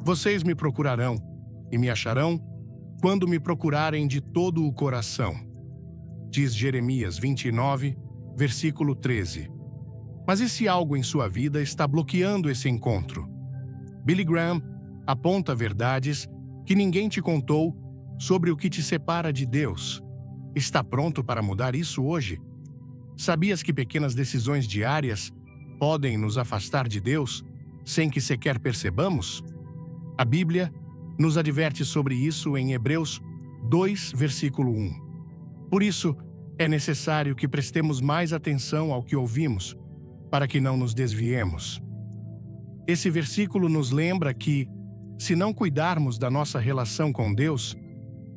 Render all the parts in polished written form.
Vocês me procurarão e me acharão quando me procurarem de todo o coração. Diz Jeremias 29, versículo 13. Mas e se algo em sua vida está bloqueando esse encontro? Billy Graham aponta verdades que ninguém te contou sobre o que te separa de Deus. Está pronto para mudar isso hoje? Sabias que pequenas decisões diárias podem nos afastar de Deus sem que sequer percebamos? A Bíblia nos adverte sobre isso em Hebreus 2, versículo 1. Por isso, é necessário que prestemos mais atenção ao que ouvimos, para que não nos desviemos. Esse versículo nos lembra que, se não cuidarmos da nossa relação com Deus,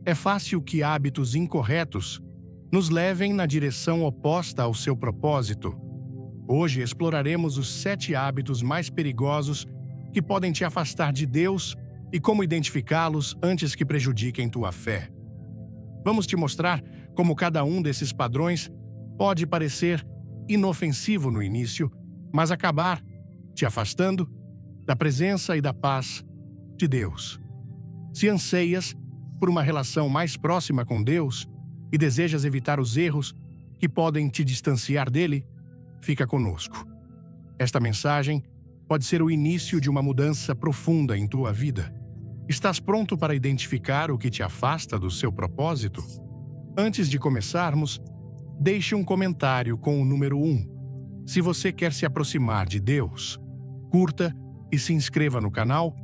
é fácil que hábitos incorretos nos levem na direção oposta ao seu propósito. Hoje exploraremos os 7 hábitos mais perigosos que podem te afastar de Deus e como identificá-los antes que prejudiquem tua fé. Vamos te mostrar como cada um desses padrões pode parecer inofensivo no início, mas acabar te afastando da presença e da paz de Deus. Se anseias por uma relação mais próxima com Deus e desejas evitar os erros que podem te distanciar dele, fica conosco. Esta mensagem pode ser o início de uma mudança profunda em tua vida. Estás pronto para identificar o que te afasta do seu propósito? Antes de começarmos, deixe um comentário com o número 1. Se você quer se aproximar de Deus, curta e se inscreva no canal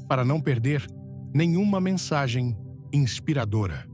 para não perder nenhuma mensagem inspiradora.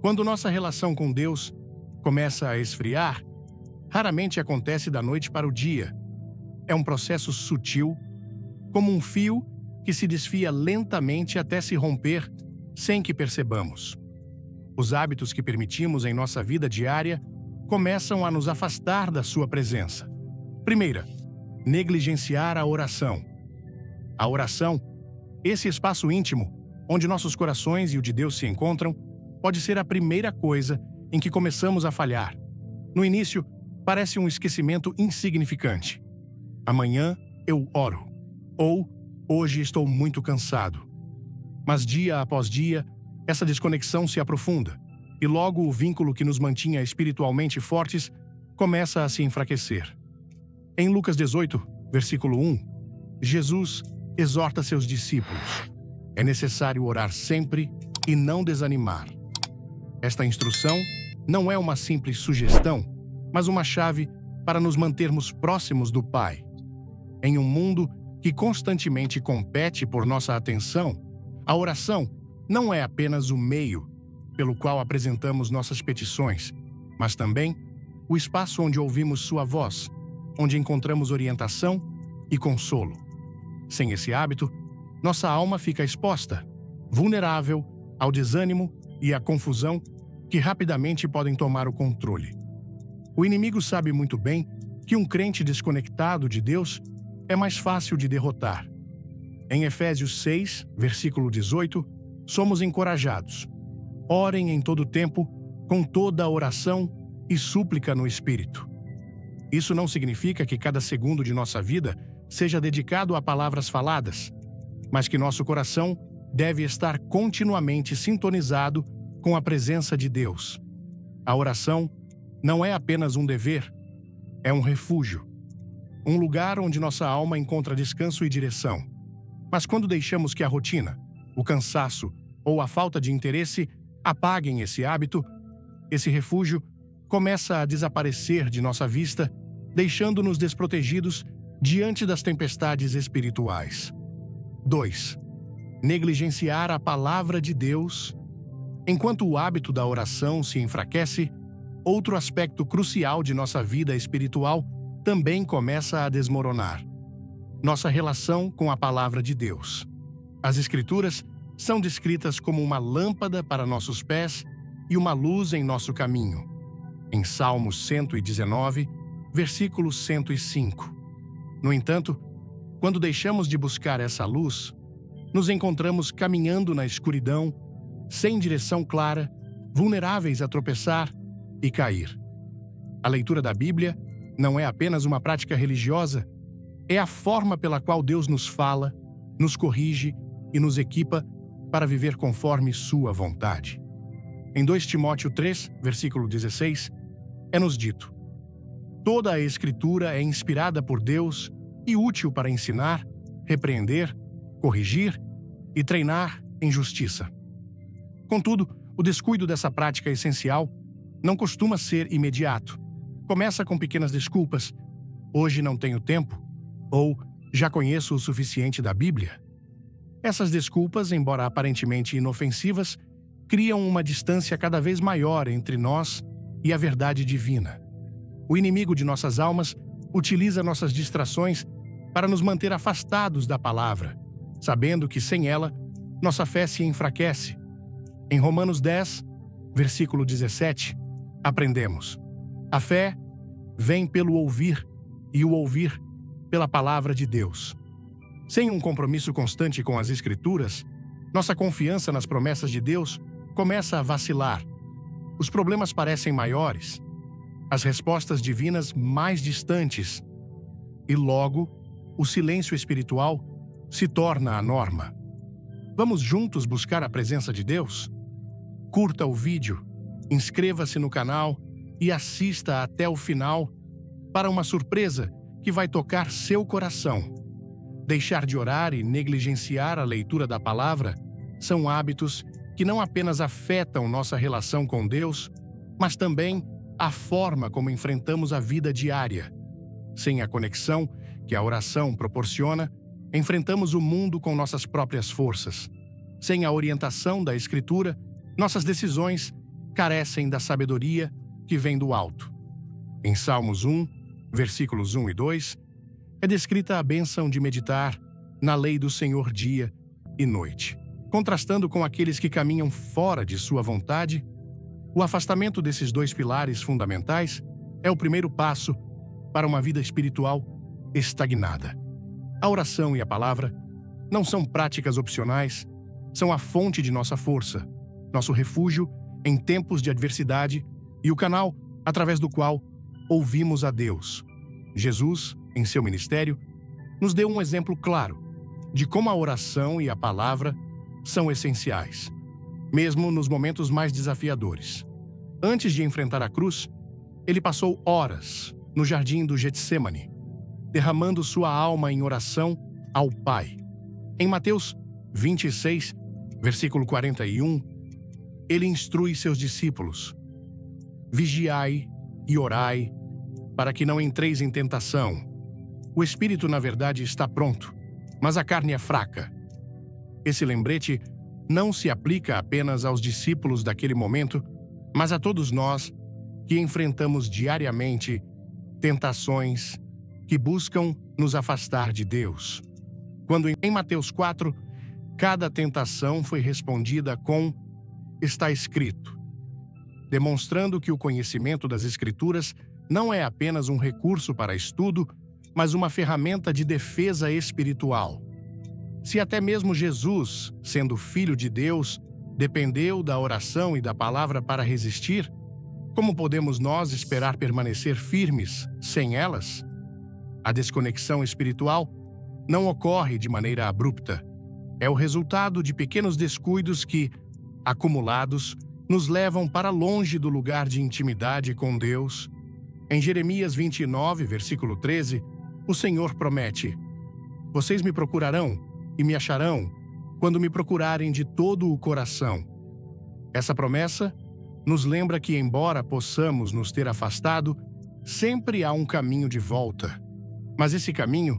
Quando nossa relação com Deus começa a esfriar, raramente acontece da noite para o dia. É um processo sutil, como um fio que se desfia lentamente até se romper sem que percebamos. Os hábitos que permitimos em nossa vida diária começam a nos afastar da sua presença. Primeira, negligenciar a oração. A oração, esse espaço íntimo, onde nossos corações e o de Deus se encontram, pode ser a primeira coisa em que começamos a falhar. No início, parece um esquecimento insignificante. Amanhã eu oro. Ou hoje estou muito cansado. Mas dia após dia, essa desconexão se aprofunda e logo o vínculo que nos mantinha espiritualmente fortes começa a se enfraquecer. Em Lucas 18, versículo 1, Jesus exorta seus discípulos. É necessário orar sempre e não desanimar. Esta instrução não é uma simples sugestão, mas uma chave para nos mantermos próximos do Pai. Em um mundo que constantemente compete por nossa atenção, a oração não é apenas o meio pelo qual apresentamos nossas petições, mas também o espaço onde ouvimos sua voz, onde encontramos orientação e consolo. Sem esse hábito, nossa alma fica exposta, vulnerável ao desânimo e à confusão que rapidamente podem tomar o controle. O inimigo sabe muito bem que um crente desconectado de Deus é mais fácil de derrotar. Em Efésios 6, versículo 18, somos encorajados. Orem em todo tempo, com toda a oração e súplica no Espírito. Isso não significa que cada segundo de nossa vida seja dedicado a palavras faladas, mas que nosso coração deve estar continuamente sintonizado com a presença de Deus. A oração não é apenas um dever, é um refúgio, um lugar onde nossa alma encontra descanso e direção. Mas quando deixamos que a rotina, o cansaço ou a falta de interesse apaguem esse hábito, esse refúgio começa a desaparecer de nossa vista, deixando-nos desprotegidos diante das tempestades espirituais. 2. Negligenciar a palavra de Deus. Enquanto o hábito da oração se enfraquece, outro aspecto crucial de nossa vida espiritual também começa a desmoronar. Nossa relação com a palavra de Deus. As Escrituras são descritas como uma lâmpada para nossos pés e uma luz em nosso caminho. Em Salmos 119, versículo 105. No entanto, quando deixamos de buscar essa luz, nos encontramos caminhando na escuridão, sem direção clara, vulneráveis a tropeçar e cair. A leitura da Bíblia não é apenas uma prática religiosa, é a forma pela qual Deus nos fala, nos corrige e nos equipa para viver conforme sua vontade. Em 2 Timóteo 3, versículo 16, é-nos dito: toda a Escritura é inspirada por Deus e útil para ensinar, repreender, corrigir e treinar em justiça. Contudo, o descuido dessa prática essencial não costuma ser imediato. Começa com pequenas desculpas: hoje não tenho tempo, ou já conheço o suficiente da Bíblia. Essas desculpas, embora aparentemente inofensivas, criam uma distância cada vez maior entre nós e a verdade divina. O inimigo de nossas almas utiliza nossas distrações para nos manter afastados da palavra, sabendo que sem ela, nossa fé se enfraquece. Em Romanos 10, versículo 17, aprendemos: a fé vem pelo ouvir e o ouvir pela palavra de Deus. Sem um compromisso constante com as Escrituras, nossa confiança nas promessas de Deus começa a vacilar. Os problemas parecem maiores, as respostas divinas mais distantes, e logo, o silêncio espiritual se torna a norma. Vamos juntos buscar a presença de Deus? Curta o vídeo, inscreva-se no canal e assista até o final para uma surpresa que vai tocar seu coração. Deixar de orar e negligenciar a leitura da palavra são hábitos que não apenas afetam nossa relação com Deus, mas também a forma como enfrentamos a vida diária. Sem a conexão que a oração proporciona, enfrentamos o mundo com nossas próprias forças. Sem a orientação da Escritura, nossas decisões carecem da sabedoria que vem do alto. Em Salmos 1, versículos 1 e 2, é descrita a bênção de meditar na lei do Senhor dia e noite. Contrastando com aqueles que caminham fora de sua vontade, o afastamento desses dois pilares fundamentais é o primeiro passo para uma vida espiritual estagnada. A oração e a palavra não são práticas opcionais, são a fonte de nossa força, nosso refúgio em tempos de adversidade e o canal através do qual ouvimos a Deus. Jesus, em seu ministério, nos deu um exemplo claro de como a oração e a palavra são essenciais, mesmo nos momentos mais desafiadores. Antes de enfrentar a cruz, ele passou horas no jardim do Getsêmani, derramando sua alma em oração ao Pai. Em Mateus 26, versículo 41, ele instrui seus discípulos: vigiai e orai, para que não entreis em tentação. O espírito, na verdade, está pronto, mas a carne é fraca. Esse lembrete não se aplica apenas aos discípulos daquele momento, mas a todos nós que enfrentamos diariamente tentações que buscam nos afastar de Deus. Quando em Mateus 4, cada tentação foi respondida com "está escrito", demonstrando que o conhecimento das Escrituras não é apenas um recurso para estudo, mas uma ferramenta de defesa espiritual. Se até mesmo Jesus, sendo Filho de Deus, dependeu da oração e da palavra para resistir, como podemos nós esperar permanecer firmes sem elas? A desconexão espiritual não ocorre de maneira abrupta. É o resultado de pequenos descuidos que, acumulados, nos levam para longe do lugar de intimidade com Deus. Em Jeremias 29, versículo 13, o Senhor promete: vocês me procurarão e me acharão quando me procurarem de todo o coração. Essa promessa nos lembra que, embora possamos nos ter afastado, sempre há um caminho de volta. Mas esse caminho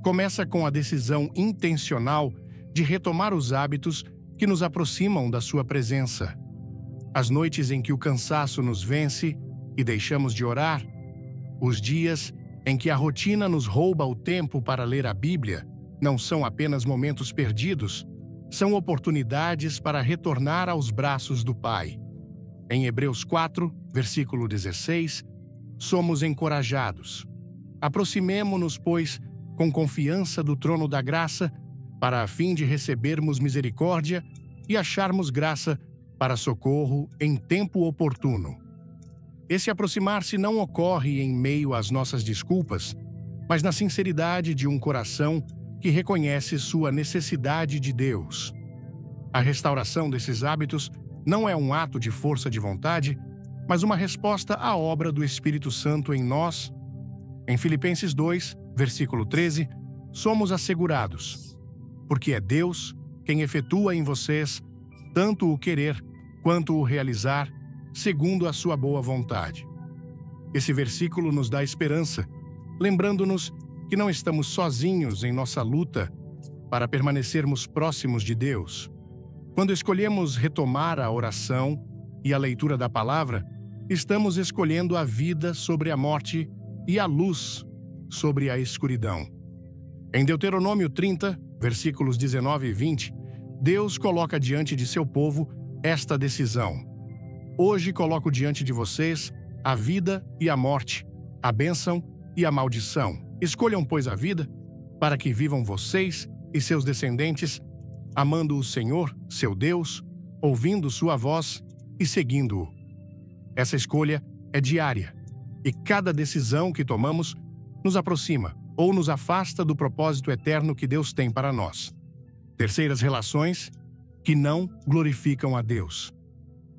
começa com a decisão intencional de retomar os hábitos que nos aproximam da sua presença. As noites em que o cansaço nos vence e deixamos de orar, os dias em que a rotina nos rouba o tempo para ler a Bíblia, não são apenas momentos perdidos, são oportunidades para retornar aos braços do Pai. Em Hebreus 4, versículo 16, somos encorajados. Aproximemo-nos, pois, com confiança do trono da graça, para a fim de recebermos misericórdia e acharmos graça para socorro em tempo oportuno. Esse aproximar-se não ocorre em meio às nossas desculpas, mas na sinceridade de um coração que reconhece sua necessidade de Deus. A restauração desses hábitos não é um ato de força de vontade, mas uma resposta à obra do Espírito Santo em nós. Em Filipenses 2, versículo 13, somos assegurados, porque é Deus quem efetua em vocês tanto o querer quanto o realizar, segundo a sua boa vontade. Esse versículo nos dá esperança, lembrando-nos que não estamos sozinhos em nossa luta para permanecermos próximos de Deus. Quando escolhemos retomar a oração e a leitura da palavra, estamos escolhendo a vida sobre a morte e a luz sobre a escuridão. Em Deuteronômio 30, versículos 19 e 20, Deus coloca diante de seu povo esta decisão: hoje coloco diante de vocês a vida e a morte, a bênção e a maldição. Escolham, pois, a vida, para que vivam vocês e seus descendentes, amando o Senhor, seu Deus, ouvindo sua voz e seguindo-o. Essa escolha é diária, e cada decisão que tomamos nos aproxima ou nos afasta do propósito eterno que Deus tem para nós. Terceiras relações que não glorificam a Deus.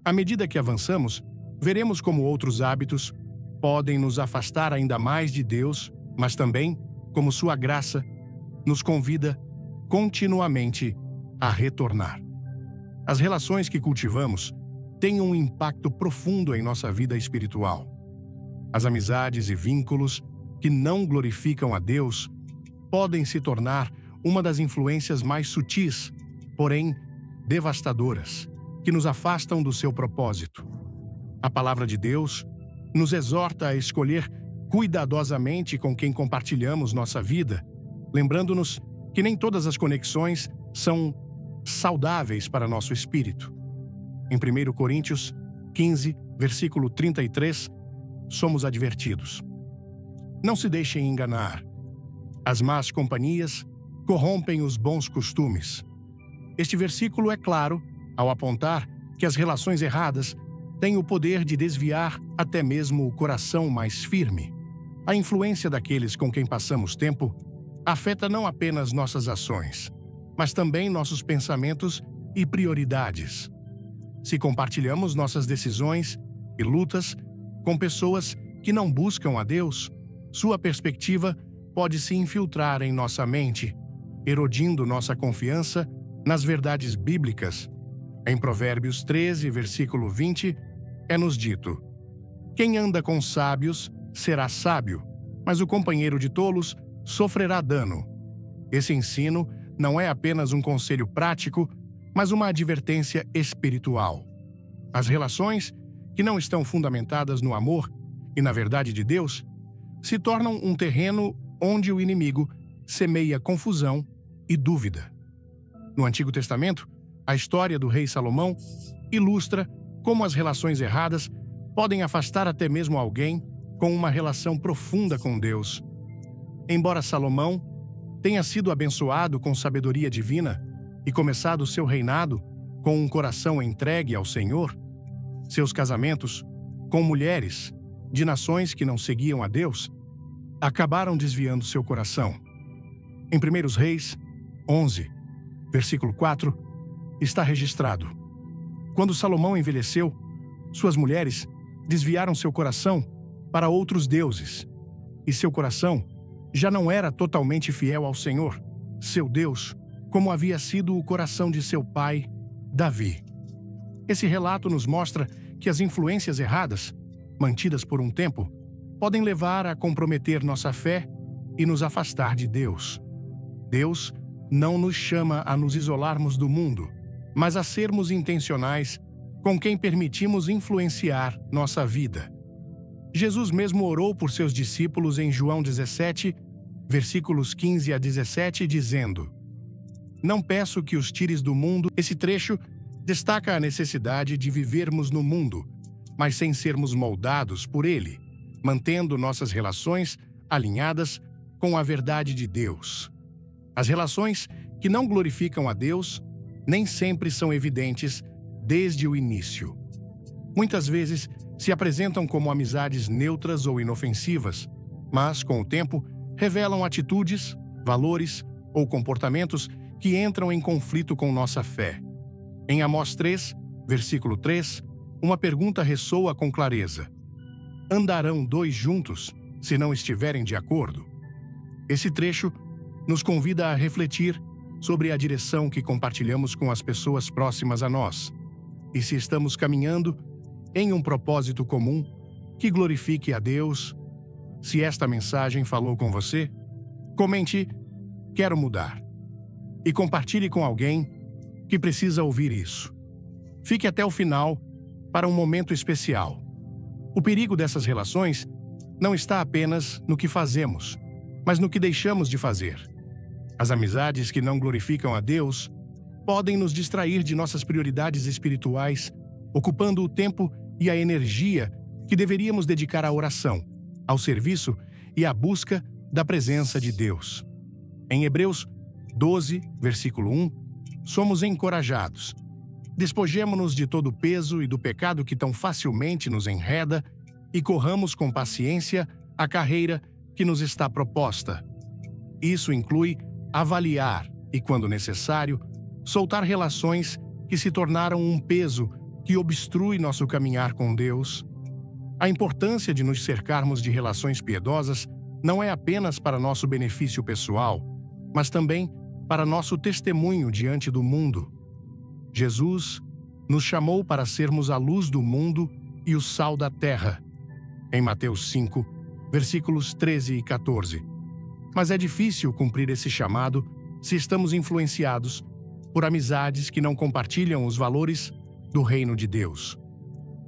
À medida que avançamos, veremos como outros hábitos podem nos afastar ainda mais de Deus, mas também como sua graça nos convida continuamente a retornar. As relações que cultivamos têm um impacto profundo em nossa vida espiritual. As amizades e vínculos que não glorificam a Deus podem se tornar uma das influências mais sutis, porém devastadoras, que nos afastam do seu propósito. A palavra de Deus nos exorta a escolher cuidadosamente com quem compartilhamos nossa vida, lembrando-nos que nem todas as conexões são saudáveis para nosso espírito. Em 1 Coríntios 15, versículo 33, somos advertidos: não se deixem enganar. As más companhias corrompem os bons costumes. Este versículo é claro ao apontar que as relações erradas têm o poder de desviar até mesmo o coração mais firme. A influência daqueles com quem passamos tempo afeta não apenas nossas ações, mas também nossos pensamentos e prioridades. Se compartilhamos nossas decisões e lutas com pessoas que não buscam a Deus, sua perspectiva pode se infiltrar em nossa mente, erodindo nossa confiança nas verdades bíblicas. Em Provérbios 13, versículo 20, é-nos dito: quem anda com sábios será sábio, mas o companheiro de tolos sofrerá dano. Esse ensino não é apenas um conselho prático, mas uma advertência espiritual. As relações que não estão fundamentadas no amor e na verdade de Deus se tornam um terreno onde o inimigo semeia confusão e dúvida. No Antigo Testamento, a história do rei Salomão ilustra como as relações erradas podem afastar até mesmo alguém com uma relação profunda com Deus. Embora Salomão tenha sido abençoado com sabedoria divina e começado seu reinado com um coração entregue ao Senhor, seus casamentos com mulheres de nações que não seguiam a Deus acabaram desviando seu coração. Em 1 Reis 11, versículo 4, está registrado: quando Salomão envelheceu, suas mulheres desviaram seu coração para outros deuses, e seu coração já não era totalmente fiel ao Senhor, seu Deus, como havia sido o coração de seu pai, Davi. Esse relato nos mostra que as influências erradas, mantidas por um tempo, podem levar a comprometer nossa fé e nos afastar de Deus. Deus não nos chama a nos isolarmos do mundo, mas a sermos intencionais com quem permitimos influenciar nossa vida. Jesus mesmo orou por seus discípulos em João 17, versículos 15 a 17, dizendo: não peço que os tires do mundo. Esse trecho destaca a necessidade de vivermos no mundo, mas sem sermos moldados por ele, mantendo nossas relações alinhadas com a verdade de Deus. As relações que não glorificam a Deus nem sempre são evidentes desde o início. Muitas vezes se apresentam como amizades neutras ou inofensivas, mas, com o tempo, revelam atitudes, valores ou comportamentos que entram em conflito com nossa fé. Em Amós 3, versículo 3, uma pergunta ressoa com clareza: andarão dois juntos se não estiverem de acordo? Esse trecho nos convida a refletir sobre a direção que compartilhamos com as pessoas próximas a nós e se estamos caminhando em um propósito comum que glorifique a Deus. Se esta mensagem falou com você, comente "Quero mudar" e compartilhe com alguém que precisa ouvir isso. Fique até o final para um momento especial. O perigo dessas relações não está apenas no que fazemos, mas no que deixamos de fazer. As amizades que não glorificam a Deus podem nos distrair de nossas prioridades espirituais, ocupando o tempo e a energia que deveríamos dedicar à oração, ao serviço e à busca da presença de Deus. Em Hebreus 12, versículo 1, somos encorajados: despojemo-nos de todo o peso e do pecado que tão facilmente nos enreda e corramos com paciência a carreira que nos está proposta. Isso inclui avaliar e, quando necessário, soltar relações que se tornaram um peso que obstrui nosso caminhar com Deus. A importância de nos cercarmos de relações piedosas não é apenas para nosso benefício pessoal, mas também para nosso testemunho diante do mundo. Jesus nos chamou para sermos a luz do mundo e o sal da terra. Em Mateus 5, versículos 13 e 14. Mas é difícil cumprir esse chamado se estamos influenciados por amizades que não compartilham os valores do reino de Deus.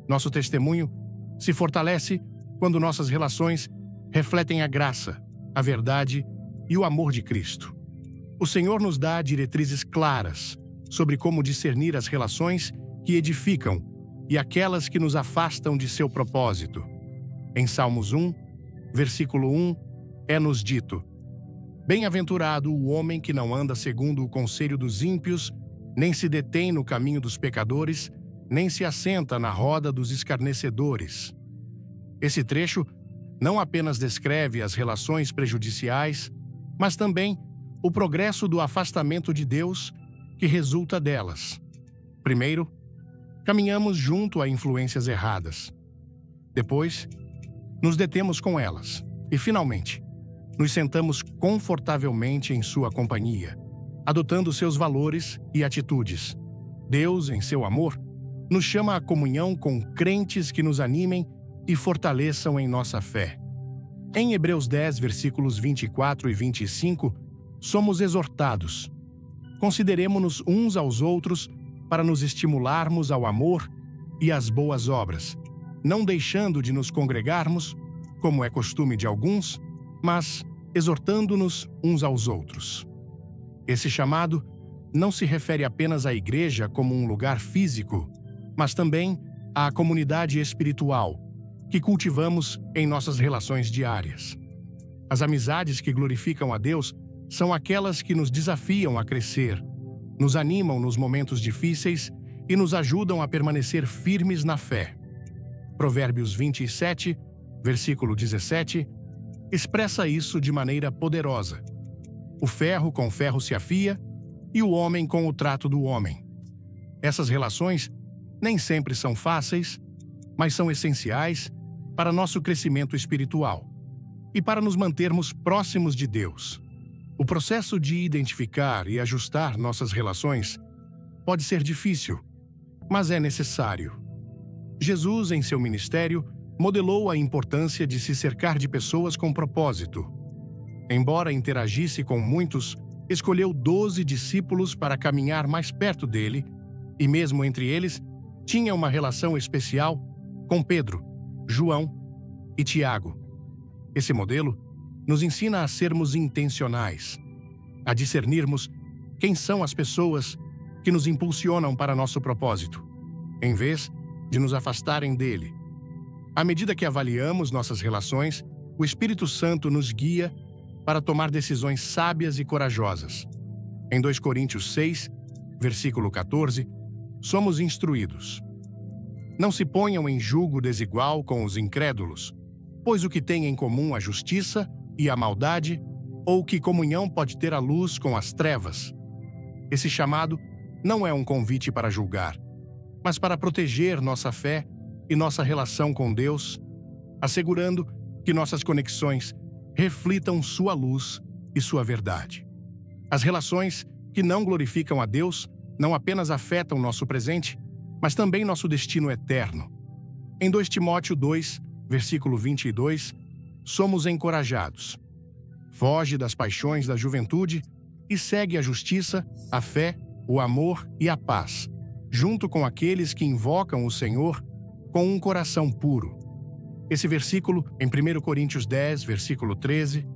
Nosso testemunho se fortalece quando nossas relações refletem a graça, a verdade e o amor de Cristo. O Senhor nos dá diretrizes claras sobre como discernir as relações que edificam e aquelas que nos afastam de seu propósito. Em Salmos 1, versículo 1, é-nos dito: Bem-aventurado o homem que não anda segundo o conselho dos ímpios, nem se detém no caminho dos pecadores, nem se assenta na roda dos escarnecedores. Esse trecho não apenas descreve as relações prejudiciais, mas também o progresso do afastamento de Deus que resulta delas. Primeiro, caminhamos junto a influências erradas. Depois, nos detemos com elas. E, finalmente, nos sentamos confortavelmente em sua companhia, adotando seus valores e atitudes. Deus, em seu amor, nos chama à comunhão com crentes que nos animem e fortaleçam em nossa fé. Em Hebreus 10, versículos 24 e 25, somos exortados: consideremo-nos uns aos outros para nos estimularmos ao amor e às boas obras, não deixando de nos congregarmos, como é costume de alguns, mas exortando-nos uns aos outros. Esse chamado não se refere apenas à igreja como um lugar físico, mas também à comunidade espiritual que cultivamos em nossas relações diárias. As amizades que glorificam a Deus são aquelas que nos desafiam a crescer, nos animam nos momentos difíceis e nos ajudam a permanecer firmes na fé. Provérbios 27, versículo 17, expressa isso de maneira poderosa. O ferro com ferro se afia e o homem com o trato do homem. Essas relações nem sempre são fáceis, mas são essenciais para nosso crescimento espiritual e para nos mantermos próximos de Deus. O processo de identificar e ajustar nossas relações pode ser difícil, mas é necessário. Jesus, em seu ministério, modelou a importância de se cercar de pessoas com propósito. Embora interagisse com muitos, escolheu 12 discípulos para caminhar mais perto dele, e mesmo entre eles, tinha uma relação especial com Pedro, João e Tiago. Esse modelo nos ensina a sermos intencionais, a discernirmos quem são as pessoas que nos impulsionam para nosso propósito, em vez de nos afastarem dele. À medida que avaliamos nossas relações, o Espírito Santo nos guia para tomar decisões sábias e corajosas. Em 2 Coríntios 6, versículo 14, somos instruídos: não se ponham em julgo desigual com os incrédulos, pois o que tem em comum a justiça e a maldade, ou que comunhão pode ter a luz com as trevas? Esse chamado não é um convite para julgar, mas para proteger nossa fé e nossa relação com Deus, assegurando que nossas conexões reflitam sua luz e sua verdade. As relações que não glorificam a Deus não apenas afetam nosso presente, mas também nosso destino eterno. Em 2 Timóteo 2, versículo 22, somos encorajados: foge das paixões da juventude e segue a justiça, a fé, o amor e a paz, junto com aqueles que invocam o Senhor com um coração puro. Esse versículo, em 1 Coríntios 10, versículo 13,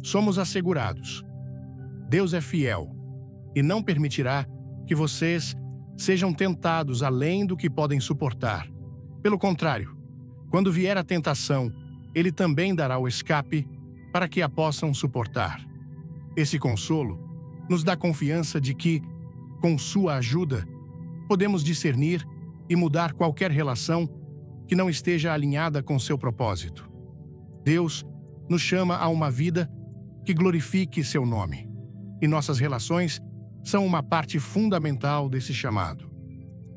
somos assegurados: Deus é fiel e não permitirá que vocês sejam tentados além do que podem suportar. Pelo contrário, quando vier a tentação, Ele também dará o escape para que a possam suportar. Esse consolo nos dá confiança de que, com sua ajuda, podemos discernir e mudar qualquer relação que não esteja alinhada com seu propósito. Deus nos chama a uma vida que glorifique seu nome, e nossas relações são uma parte fundamental desse chamado.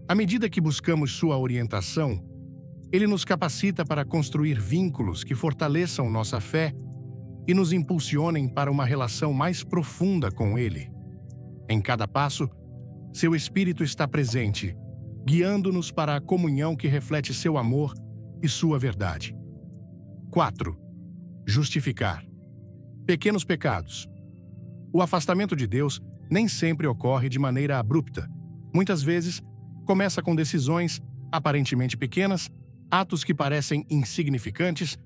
À medida que buscamos sua orientação, Ele nos capacita para construir vínculos que fortaleçam nossa fé e nos impulsionem para uma relação mais profunda com Ele. Em cada passo, seu Espírito está presente, guiando-nos para a comunhão que reflete seu amor e sua verdade. 4. Justificar. Pequenos pecados. O afastamento de Deus nem sempre ocorre de maneira abrupta. Muitas vezes, começa com decisões aparentemente pequenas, atos que parecem insignificantes,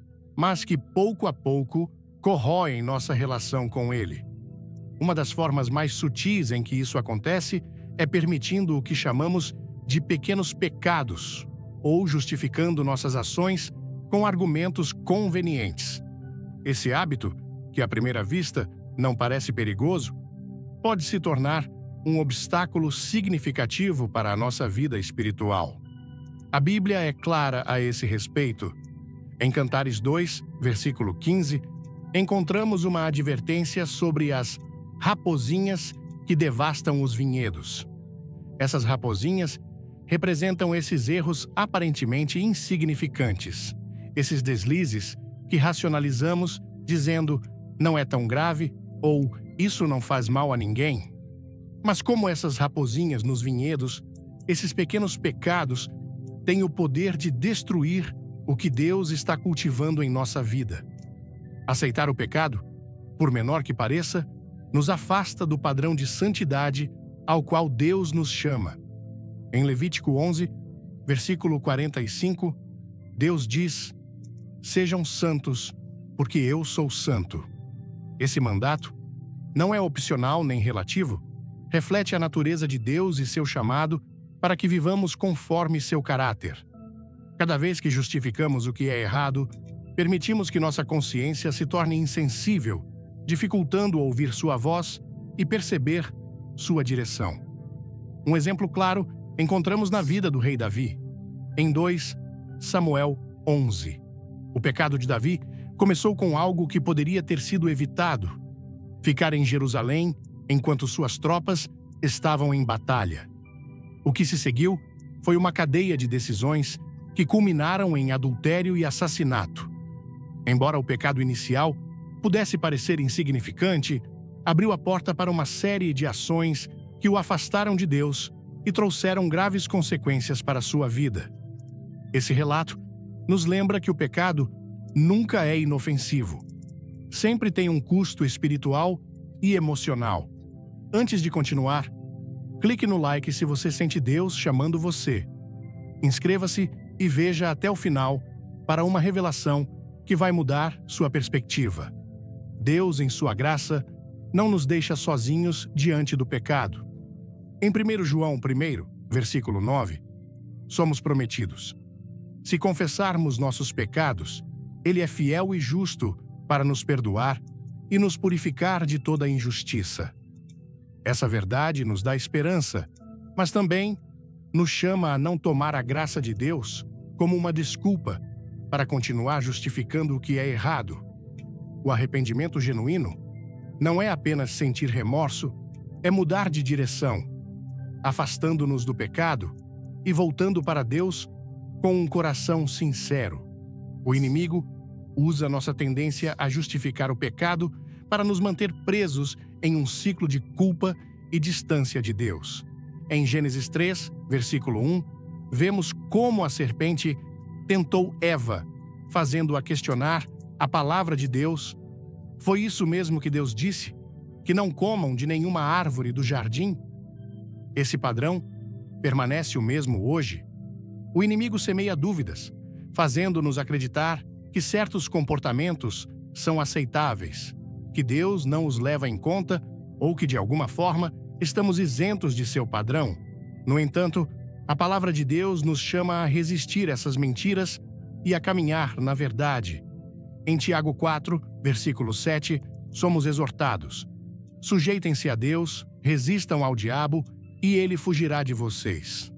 mas que pouco a pouco corroem nossa relação com Ele. Uma das formas mais sutis em que isso acontece é permitindo o que chamamos de pequenos pecados, ou justificando nossas ações com argumentos convenientes. Esse hábito, que à primeira vista não parece perigoso, pode se tornar um obstáculo significativo para a nossa vida espiritual. A Bíblia é clara a esse respeito. Em Cantares 2, versículo 15, encontramos uma advertência sobre as raposinhas que devastam os vinhedos. Essas raposinhas representam esses erros aparentemente insignificantes, esses deslizes que racionalizamos dizendo não é tão grave ou isso não faz mal a ninguém. Mas como essas raposinhas nos vinhedos, esses pequenos pecados têm o poder de destruir o que Deus está cultivando em nossa vida. Aceitar o pecado, por menor que pareça, nos afasta do padrão de santidade ao qual Deus nos chama. Em Levítico 11, versículo 45, Deus diz: "Sejam santos, porque eu sou santo." Esse mandato não é opcional nem relativo, reflete a natureza de Deus e seu chamado para que vivamos conforme seu caráter. Cada vez que justificamos o que é errado, permitimos que nossa consciência se torne insensível, dificultando ouvir sua voz e perceber sua direção. Um exemplo claro encontramos na vida do rei Davi, em 2 Samuel 11. O pecado de Davi começou com algo que poderia ter sido evitado: ficar em Jerusalém enquanto suas tropas estavam em batalha. O que se seguiu foi uma cadeia de decisões que culminaram em adultério e assassinato. Embora o pecado inicial pudesse parecer insignificante, abriu a porta para uma série de ações que o afastaram de Deus e trouxeram graves consequências para sua vida. Esse relato nos lembra que o pecado nunca é inofensivo. Sempre tem um custo espiritual e emocional. Antes de continuar, clique no like se você sente Deus chamando você. Inscreva-se e veja até o final para uma revelação que vai mudar sua perspectiva. Deus, em sua graça, não nos deixa sozinhos diante do pecado. Em 1 João 1, versículo 9, somos prometidos: se confessarmos nossos pecados, Ele é fiel e justo para nos perdoar e nos purificar de toda injustiça. Essa verdade nos dá esperança, mas também nos chama a não tomar a graça de Deus como uma desculpa para continuar justificando o que é errado. O arrependimento genuíno não é apenas sentir remorso, é mudar de direção, afastando-nos do pecado e voltando para Deus com um coração sincero. O inimigo usa nossa tendência a justificar o pecado para nos manter presos em um ciclo de culpa e distância de Deus. Em Gênesis 3, versículo 1, vemos como a serpente tentou Eva, fazendo-a questionar a palavra de Deus. Foi isso mesmo que Deus disse? Que não comam de nenhuma árvore do jardim? Esse padrão permanece o mesmo hoje. O inimigo semeia dúvidas, fazendo-nos acreditar que certos comportamentos são aceitáveis, que Deus não os leva em conta ou que, de alguma forma, estamos isentos de seu padrão. No entanto, a palavra de Deus nos chama a resistir essas mentiras e a caminhar na verdade. Em Tiago 4, versículo 7, somos exortados: sujeitem-se a Deus, resistam ao diabo e ele fugirá de vocês.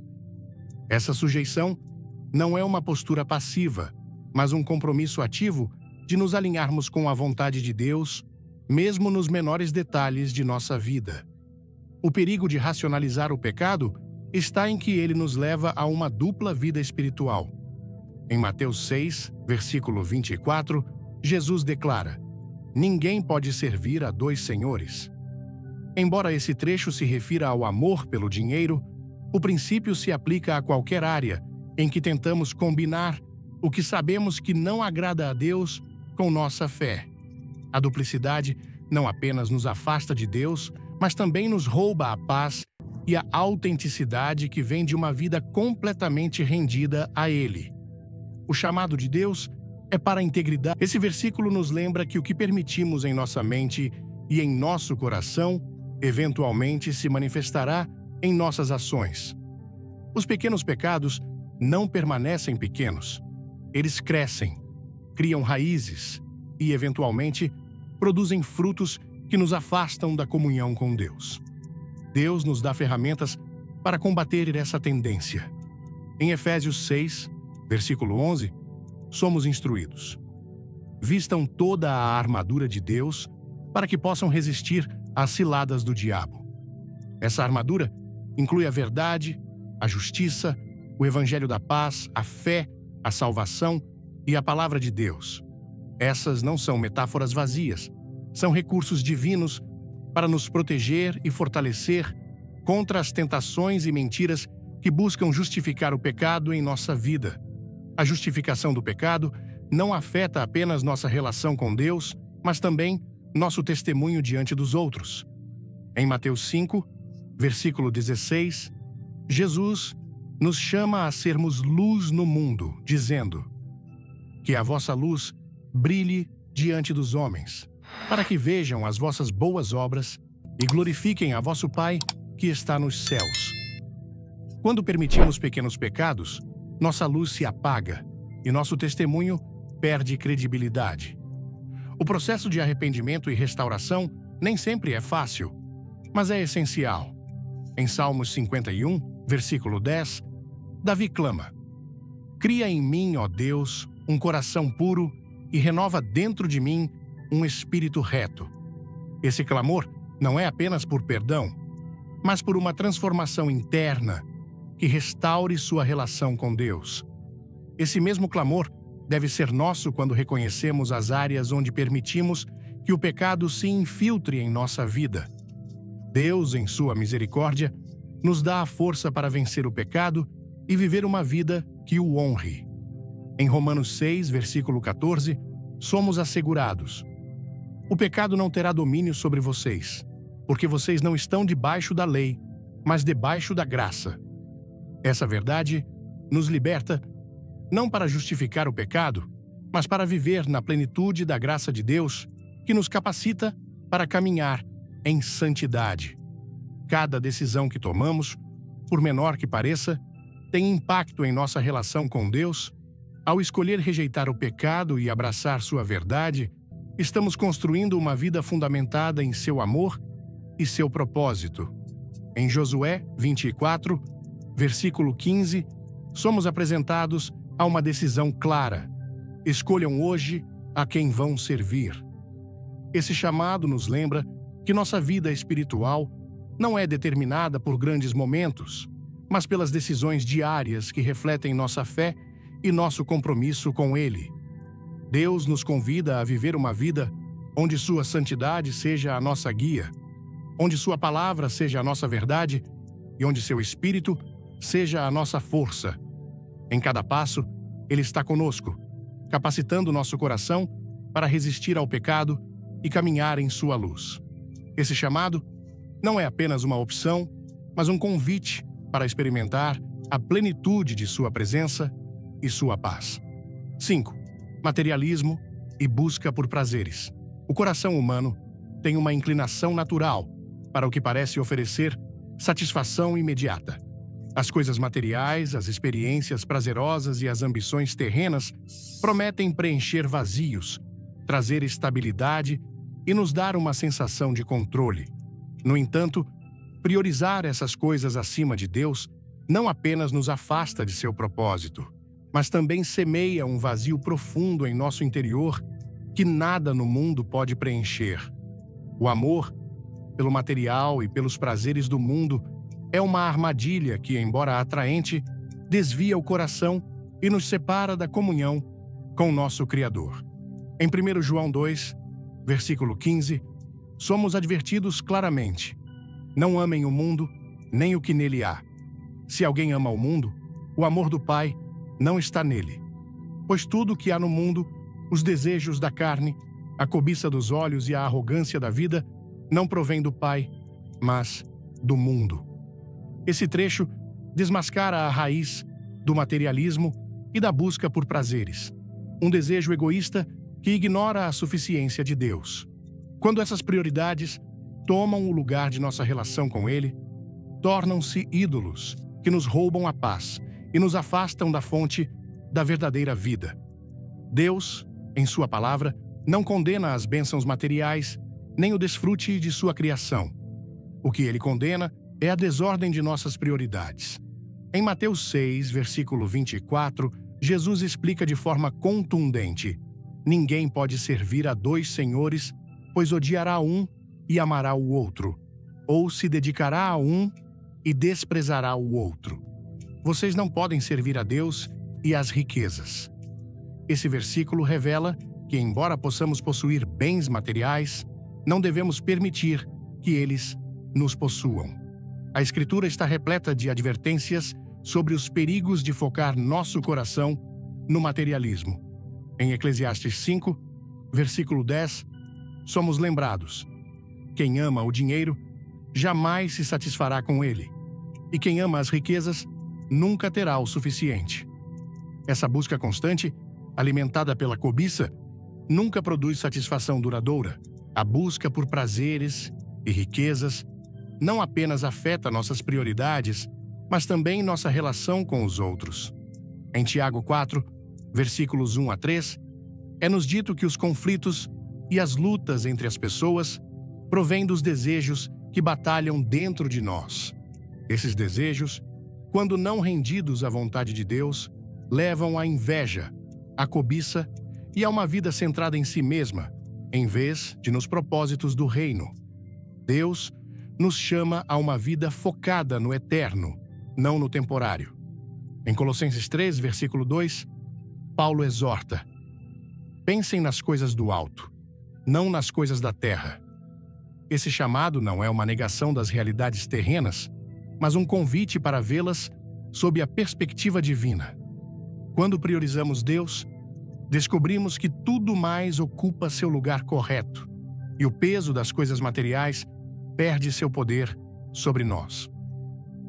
Essa sujeição não é uma postura passiva, mas um compromisso ativo de nos alinharmos com a vontade de Deus, mesmo nos menores detalhes de nossa vida. O perigo de racionalizar o pecado está em que ele nos leva a uma dupla vida espiritual. Em Mateus 6, versículo 24, Jesus declara: ninguém pode servir a dois senhores. Embora esse trecho se refira ao amor pelo dinheiro, o princípio se aplica a qualquer área em que tentamos combinar o que sabemos que não agrada a Deus com nossa fé. A duplicidade não apenas nos afasta de Deus, mas também nos rouba a paz e a autenticidade que vem de uma vida completamente rendida a Ele. O chamado de Deus é para a integridade. Esse versículo nos lembra que o que permitimos em nossa mente e em nosso coração, eventualmente se manifestará em nossas ações. Os pequenos pecados não permanecem pequenos. Eles crescem, criam raízes e, eventualmente, produzem frutos que nos afastam da comunhão com Deus. Deus nos dá ferramentas para combater essa tendência. Em Efésios 6, versículo 11, somos instruídos: vistam toda a armadura de Deus para que possam resistir às ciladas do diabo. Essa armadura inclui a verdade, a justiça, o evangelho da paz, a fé, a salvação e a palavra de Deus. Essas não são metáforas vazias, são recursos divinos para nos proteger e fortalecer contra as tentações e mentiras que buscam justificar o pecado em nossa vida. A justificação do pecado não afeta apenas nossa relação com Deus, mas também nosso testemunho diante dos outros. Em Mateus 5, versículo 16, Jesus nos chama a sermos luz no mundo, dizendo: que a vossa luz brilhe diante dos homens, para que vejam as vossas boas obras e glorifiquem a vosso Pai que está nos céus. Quando permitimos pequenos pecados, nossa luz se apaga e nosso testemunho perde credibilidade. O processo de arrependimento e restauração nem sempre é fácil, mas é essencial. Em Salmos 51, versículo 10, Davi clama: cria em mim, ó Deus, um coração puro e renova dentro de mim um espírito reto. Esse clamor não é apenas por perdão, mas por uma transformação interna que restaure sua relação com Deus. Esse mesmo clamor deve ser nosso quando reconhecemos as áreas onde permitimos que o pecado se infiltre em nossa vida. Deus, em sua misericórdia, nos dá a força para vencer o pecado e viver uma vida que o honre. Em Romanos 6, versículo 14, somos assegurados: o pecado não terá domínio sobre vocês, porque vocês não estão debaixo da lei, mas debaixo da graça. Essa verdade nos liberta não para justificar o pecado, mas para viver na plenitude da graça de Deus, que nos capacita para caminhar em santidade. Cada decisão que tomamos, por menor que pareça, tem impacto em nossa relação com Deus. Ao escolher rejeitar o pecado e abraçar sua verdade, estamos construindo uma vida fundamentada em seu amor e seu propósito. Em Josué 24, versículo 15, somos apresentados a uma decisão clara: escolham hoje a quem vão servir. Esse chamado nos lembra que nossa vida espiritual não é determinada por grandes momentos, mas pelas decisões diárias que refletem nossa fé e nosso compromisso com Ele. Deus nos convida a viver uma vida onde sua santidade seja a nossa guia, onde sua palavra seja a nossa verdade e onde seu Espírito seja a nossa força. Em cada passo, Ele está conosco, capacitando nosso coração para resistir ao pecado e caminhar em sua luz. Esse chamado não é apenas uma opção, mas um convite para experimentar a plenitude de sua presença e sua paz. 5. Materialismo e busca por prazeres. O coração humano tem uma inclinação natural para o que parece oferecer satisfação imediata. As coisas materiais, as experiências prazerosas e as ambições terrenas prometem preencher vazios, trazer estabilidade e nos dar uma sensação de controle. No entanto, priorizar essas coisas acima de Deus não apenas nos afasta de seu propósito, mas também semeia um vazio profundo em nosso interior que nada no mundo pode preencher. O amor, pelo material e pelos prazeres do mundo, é uma armadilha que, embora atraente, desvia o coração e nos separa da comunhão com nosso Criador. Em 1 João 2, versículo 15, somos advertidos claramente: não amem o mundo, nem o que nele há. Se alguém ama o mundo, o amor do Pai não está nele. Pois tudo o que há no mundo, os desejos da carne, a cobiça dos olhos e a arrogância da vida, não provém do Pai, mas do mundo. Esse trecho desmascara a raiz do materialismo e da busca por prazeres. um desejo egoísta que ignora a suficiência de Deus. Quando essas prioridades tomam o lugar de nossa relação com Ele, tornam-se ídolos que nos roubam a paz e nos afastam da fonte da verdadeira vida. Deus, em Sua palavra, não condena as bênçãos materiais nem o desfrute de sua criação. O que Ele condena é a desordem de nossas prioridades. Em Mateus 6, versículo 24, Jesus explica de forma contundente: ninguém pode servir a dois senhores, pois odiará um e amará o outro, ou se dedicará a um e desprezará o outro. Vocês não podem servir a Deus e às riquezas. Esse versículo revela que, embora possamos possuir bens materiais, não devemos permitir que eles nos possuam. A Escritura está repleta de advertências sobre os perigos de focar nosso coração no materialismo. Em Eclesiastes 5, versículo 10, somos lembrados: quem ama o dinheiro jamais se satisfará com ele, e quem ama as riquezas nunca terá o suficiente. Essa busca constante, alimentada pela cobiça, nunca produz satisfação duradoura. A busca por prazeres e riquezas não apenas afeta nossas prioridades, mas também nossa relação com os outros. Em Tiago 4, versículos 1 a 3, é-nos dito que os conflitos e as lutas entre as pessoas provêm dos desejos que batalham dentro de nós. Esses desejos, quando não rendidos à vontade de Deus, levam à inveja, à cobiça e a uma vida centrada em si mesma, em vez de nos propósitos do reino. Deus nos chama a uma vida focada no eterno, não no temporário. Em Colossenses 3, versículo 2, Paulo exorta: pensem nas coisas do alto, não nas coisas da terra. Esse chamado não é uma negação das realidades terrenas, mas um convite para vê-las sob a perspectiva divina. Quando priorizamos Deus, descobrimos que tudo mais ocupa seu lugar correto, e o peso das coisas materiais perde seu poder sobre nós.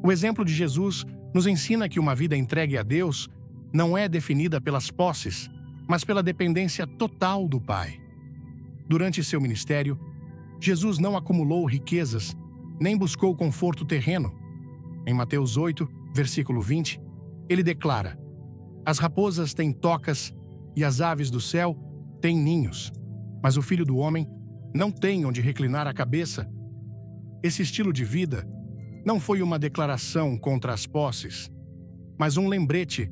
O exemplo de Jesus nos ensina que uma vida entregue a Deus não é definida pelas posses, mas pela dependência total do Pai. Durante seu ministério, Jesus não acumulou riquezas, nem buscou conforto terreno. Em Mateus 8, versículo 20, ele declara: as raposas têm tocas e as aves do céu têm ninhos, mas o Filho do Homem não tem onde reclinar a cabeça. Esse estilo de vida não foi uma declaração contra as posses, mas um lembrete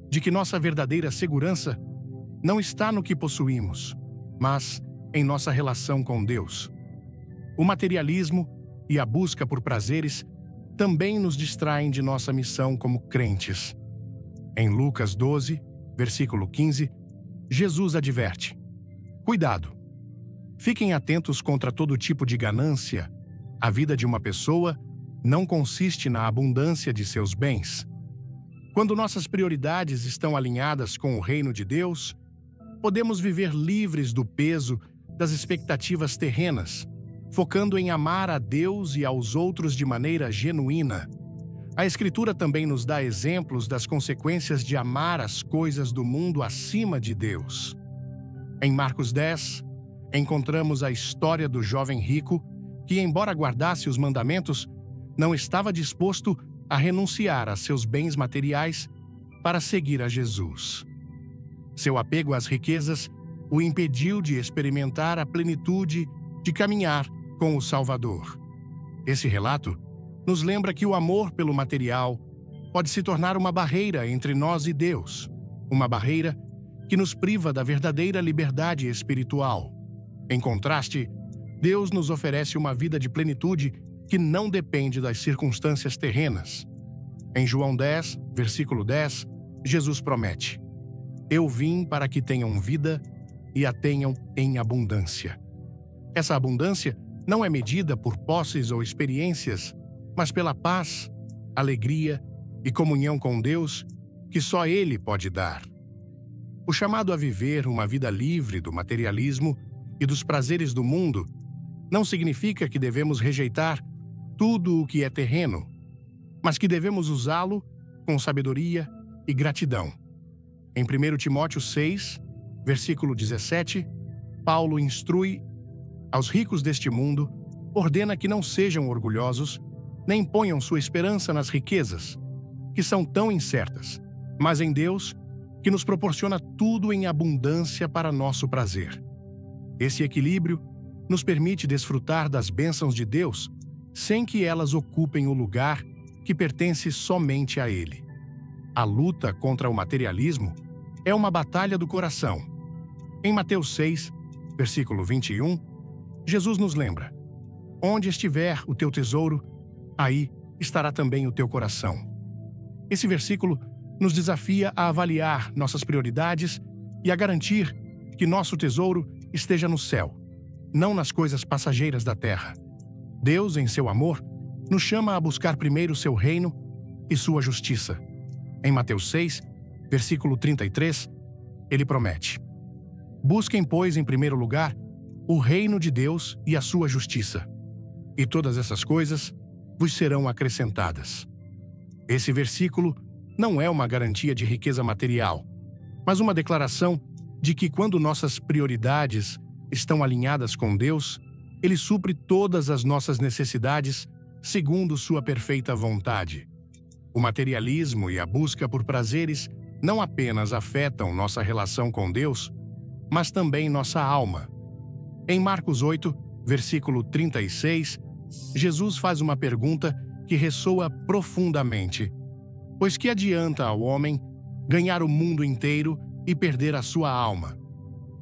de que nossa verdadeira segurança não está no que possuímos, mas em nossa relação com Deus. O materialismo e a busca por prazeres também nos distraem de nossa missão como crentes. Em Lucas 12, versículo 15, Jesus adverte: cuidado! Fiquem atentos contra todo tipo de ganância. A vida de uma pessoa não consiste na abundância de seus bens. Quando nossas prioridades estão alinhadas com o reino de Deus, podemos viver livres do peso das expectativas terrenas, focando em amar a Deus e aos outros de maneira genuína. A Escritura também nos dá exemplos das consequências de amar as coisas do mundo acima de Deus. Em Marcos 10, encontramos a história do jovem rico que, embora guardasse os mandamentos, não estava disposto a renunciar a seus bens materiais para seguir a Jesus. Seu apego às riquezas o impediu de experimentar a plenitude de caminhar com o Salvador. Esse relato nos lembra que o amor pelo material pode se tornar uma barreira entre nós e Deus, uma barreira que nos priva da verdadeira liberdade espiritual. Em contraste, Deus nos oferece uma vida de plenitude que não depende das circunstâncias terrenas. Em João 10, versículo 10, Jesus promete: eu vim para que tenham vida e a tenham em abundância. Essa abundância não é medida por posses ou experiências, mas pela paz, alegria e comunhão com Deus que só Ele pode dar. O chamado a viver uma vida livre do materialismo e dos prazeres do mundo não significa que devemos rejeitar tudo o que é terreno, mas que devemos usá-lo com sabedoria e gratidão. Em 1 Timóteo 6, versículo 17, Paulo instrui aos ricos deste mundo, ordena que não sejam orgulhosos, nem ponham sua esperança nas riquezas, que são tão incertas, mas em Deus, que nos proporciona tudo em abundância para nosso prazer. Esse equilíbrio nos permite desfrutar das bênçãos de Deus sem que elas ocupem o lugar que pertence somente a Ele. A luta contra o materialismo é uma batalha do coração. Em Mateus 6, versículo 21, Jesus nos lembra: onde estiver o teu tesouro, aí estará também o teu coração. Esse versículo nos desafia a avaliar nossas prioridades e a garantir que nosso tesouro esteja no céu, não nas coisas passageiras da terra. Deus, em seu amor, nos chama a buscar primeiro seu reino e sua justiça. Em Mateus 6, versículo 33, ele promete: busquem, pois, em primeiro lugar, o reino de Deus e a sua justiça, e todas essas coisas vos serão acrescentadas. Esse versículo não é uma garantia de riqueza material, mas uma declaração de que quando nossas prioridades estão alinhadas com Deus, Ele supre todas as nossas necessidades segundo sua perfeita vontade. O materialismo e a busca por prazeres não apenas afetam nossa relação com Deus, mas também nossa alma. Em Marcos 8, versículo 36, Jesus faz uma pergunta que ressoa profundamente: pois que adianta ao homem ganhar o mundo inteiro e perder a sua alma?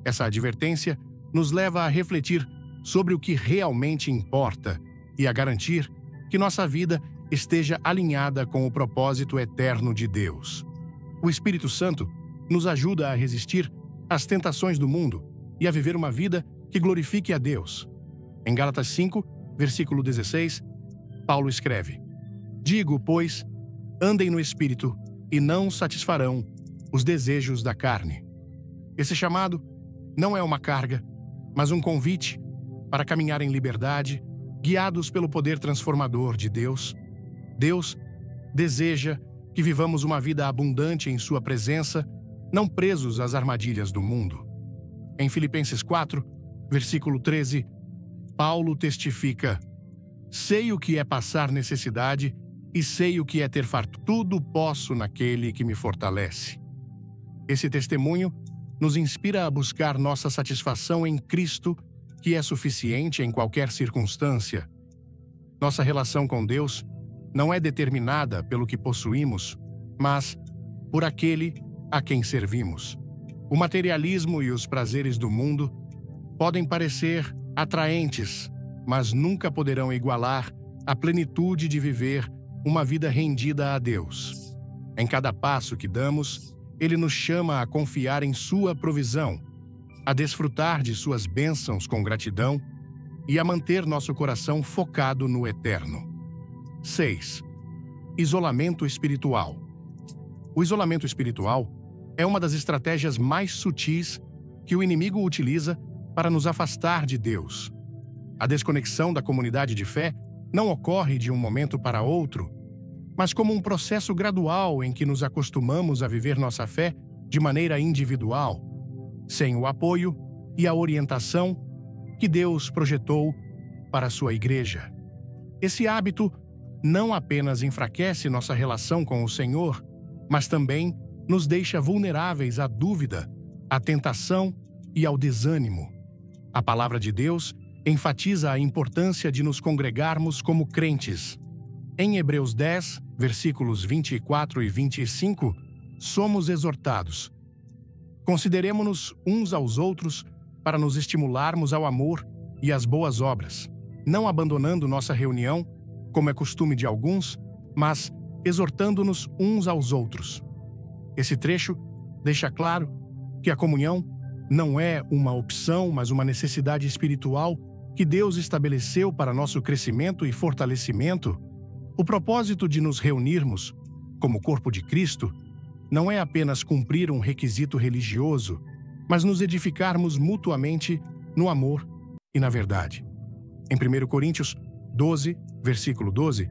Essa advertência nos leva a refletir sobre o que realmente importa e a garantir que nossa vida esteja alinhada com o propósito eterno de Deus. O Espírito Santo nos ajuda a resistir às tentações do mundo e a viver uma vida que glorifique a Deus. Em Gálatas 5, versículo 16, Paulo escreve: digo, pois, andem no Espírito e não satisfarão os desejos da carne. Esse chamado não é uma carga, mas um convite para caminhar em liberdade, guiados pelo poder transformador de Deus. Deus deseja que vivamos uma vida abundante em sua presença, não presos às armadilhas do mundo. Em Filipenses 4, versículo 13, Paulo testifica: sei o que é passar necessidade e sei o que é ter fartura. Tudo posso naquele que me fortalece. Esse testemunho nos inspira a buscar nossa satisfação em Cristo, que é suficiente em qualquer circunstância. Nossa relação com Deus não é determinada pelo que possuímos, mas por aquele a quem servimos. O materialismo e os prazeres do mundo podem parecer atraentes, mas nunca poderão igualar a plenitude de viver uma vida rendida a Deus. Em cada passo que damos, Ele nos chama a confiar em sua provisão, a desfrutar de suas bênçãos com gratidão e a manter nosso coração focado no eterno. 6. Isolamento espiritual. O isolamento espiritual é uma das estratégias mais sutis que o inimigo utiliza para nos afastar de Deus. A desconexão da comunidade de fé não ocorre de um momento para outro, mas como um processo gradual em que nos acostumamos a viver nossa fé de maneira individual, sem o apoio e a orientação que Deus projetou para a sua igreja. Esse hábito não apenas enfraquece nossa relação com o Senhor, mas também nos deixa vulneráveis à dúvida, à tentação e ao desânimo. A palavra de Deus enfatiza a importância de nos congregarmos como crentes. Em Hebreus 10, versículos 24 e 25, somos exortados: consideremo-nos uns aos outros para nos estimularmos ao amor e às boas obras, não abandonando nossa reunião, como é costume de alguns, mas exortando-nos uns aos outros. Esse trecho deixa claro que a comunhão não é uma opção, mas uma necessidade espiritual que Deus estabeleceu para nosso crescimento e fortalecimento. O propósito de nos reunirmos, como corpo de Cristo, não é apenas cumprir um requisito religioso, mas nos edificarmos mutuamente no amor e na verdade. Em 1 Coríntios 12, versículo 12,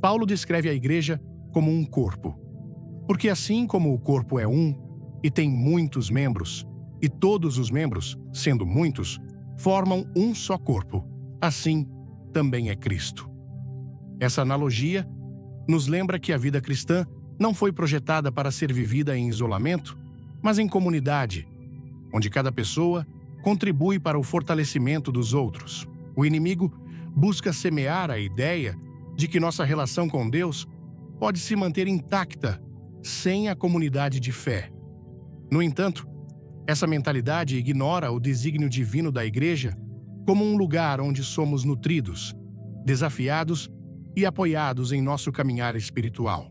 Paulo descreve a igreja como um corpo. Porque assim como o corpo é um e tem muitos membros, e todos os membros, sendo muitos, formam um só corpo. Assim, também é Cristo. Essa analogia nos lembra que a vida cristã não foi projetada para ser vivida em isolamento, mas em comunidade, onde cada pessoa contribui para o fortalecimento dos outros. O inimigo busca semear a ideia de que nossa relação com Deus pode se manter intacta sem a comunidade de fé. No entanto, essa mentalidade ignora o desígnio divino da Igreja como um lugar onde somos nutridos, desafiados e apoiados em nosso caminhar espiritual.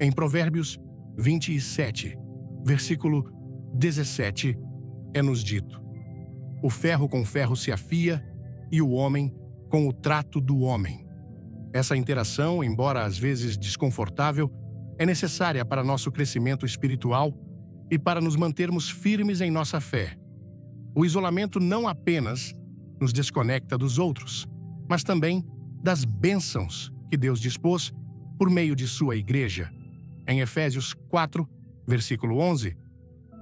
Em Provérbios 27, versículo 17, é-nos dito: o ferro com ferro se afia e o homem com o trato do homem. Essa interação, embora às vezes desconfortável, é necessária para nosso crescimento espiritual e para nos mantermos firmes em nossa fé. O isolamento não apenas nos desconecta dos outros, mas também das bênçãos que Deus dispôs por meio de sua Igreja. Em Efésios 4, versículo 11,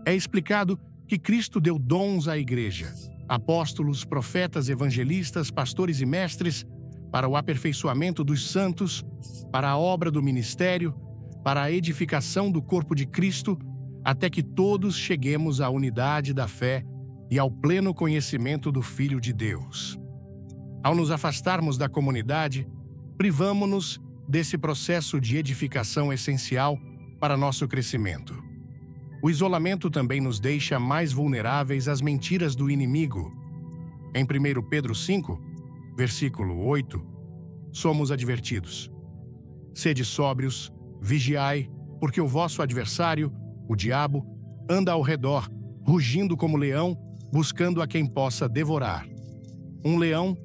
é explicado que Cristo deu dons à Igreja: apóstolos, profetas, evangelistas, pastores e mestres, para o aperfeiçoamento dos santos, para a obra do ministério, para a edificação do corpo de Cristo, até que todos cheguemos à unidade da fé e ao pleno conhecimento do Filho de Deus. Ao nos afastarmos da comunidade, privamo-nos desse processo de edificação essencial para nosso crescimento. O isolamento também nos deixa mais vulneráveis às mentiras do inimigo. Em 1 Pedro 5, versículo 8, somos advertidos: sede sóbrios, vigiai, porque o vosso adversário, o diabo, anda ao redor, rugindo como leão, buscando a quem possa devorar. Um leão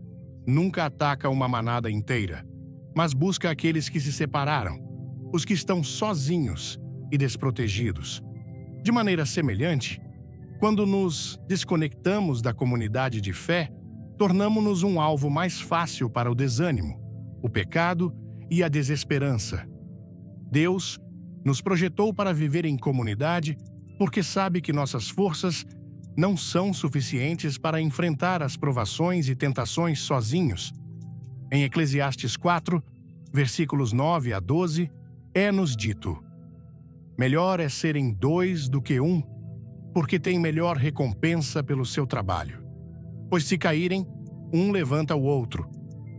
nunca ataca uma manada inteira, mas busca aqueles que se separaram, os que estão sozinhos e desprotegidos. De maneira semelhante, quando nos desconectamos da comunidade de fé, tornamo-nos um alvo mais fácil para o desânimo, o pecado e a desesperança. Deus nos projetou para viver em comunidade porque sabe que nossas forças não são suficientes para enfrentar as provações e tentações sozinhos. Em Eclesiastes 4, versículos 9 a 12, é-nos dito: melhor é serem dois do que um, porque tem melhor recompensa pelo seu trabalho. Pois se caírem, um levanta o outro.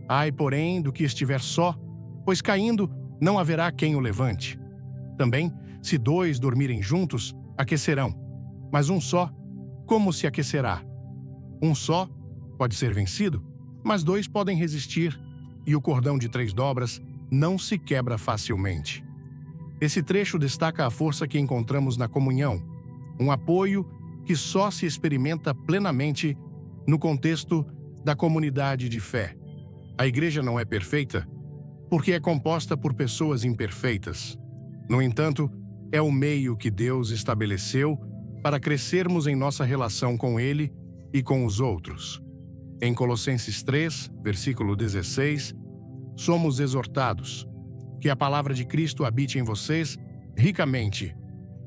Ai, porém, do que estiver só, pois caindo não haverá quem o levante. Também, se dois dormirem juntos, aquecerão, mas um só, como se aquecerá? Um só pode ser vencido, mas dois podem resistir, e o cordão de 3 dobras não se quebra facilmente. Esse trecho destaca a força que encontramos na comunhão, um apoio que só se experimenta plenamente no contexto da comunidade de fé. A Igreja não é perfeita porque é composta por pessoas imperfeitas. No entanto, é o meio que Deus estabeleceu para crescermos em nossa relação com Ele e com os outros. Em Colossenses 3, versículo 16, somos exortados que a palavra de Cristo habite em vocês ricamente,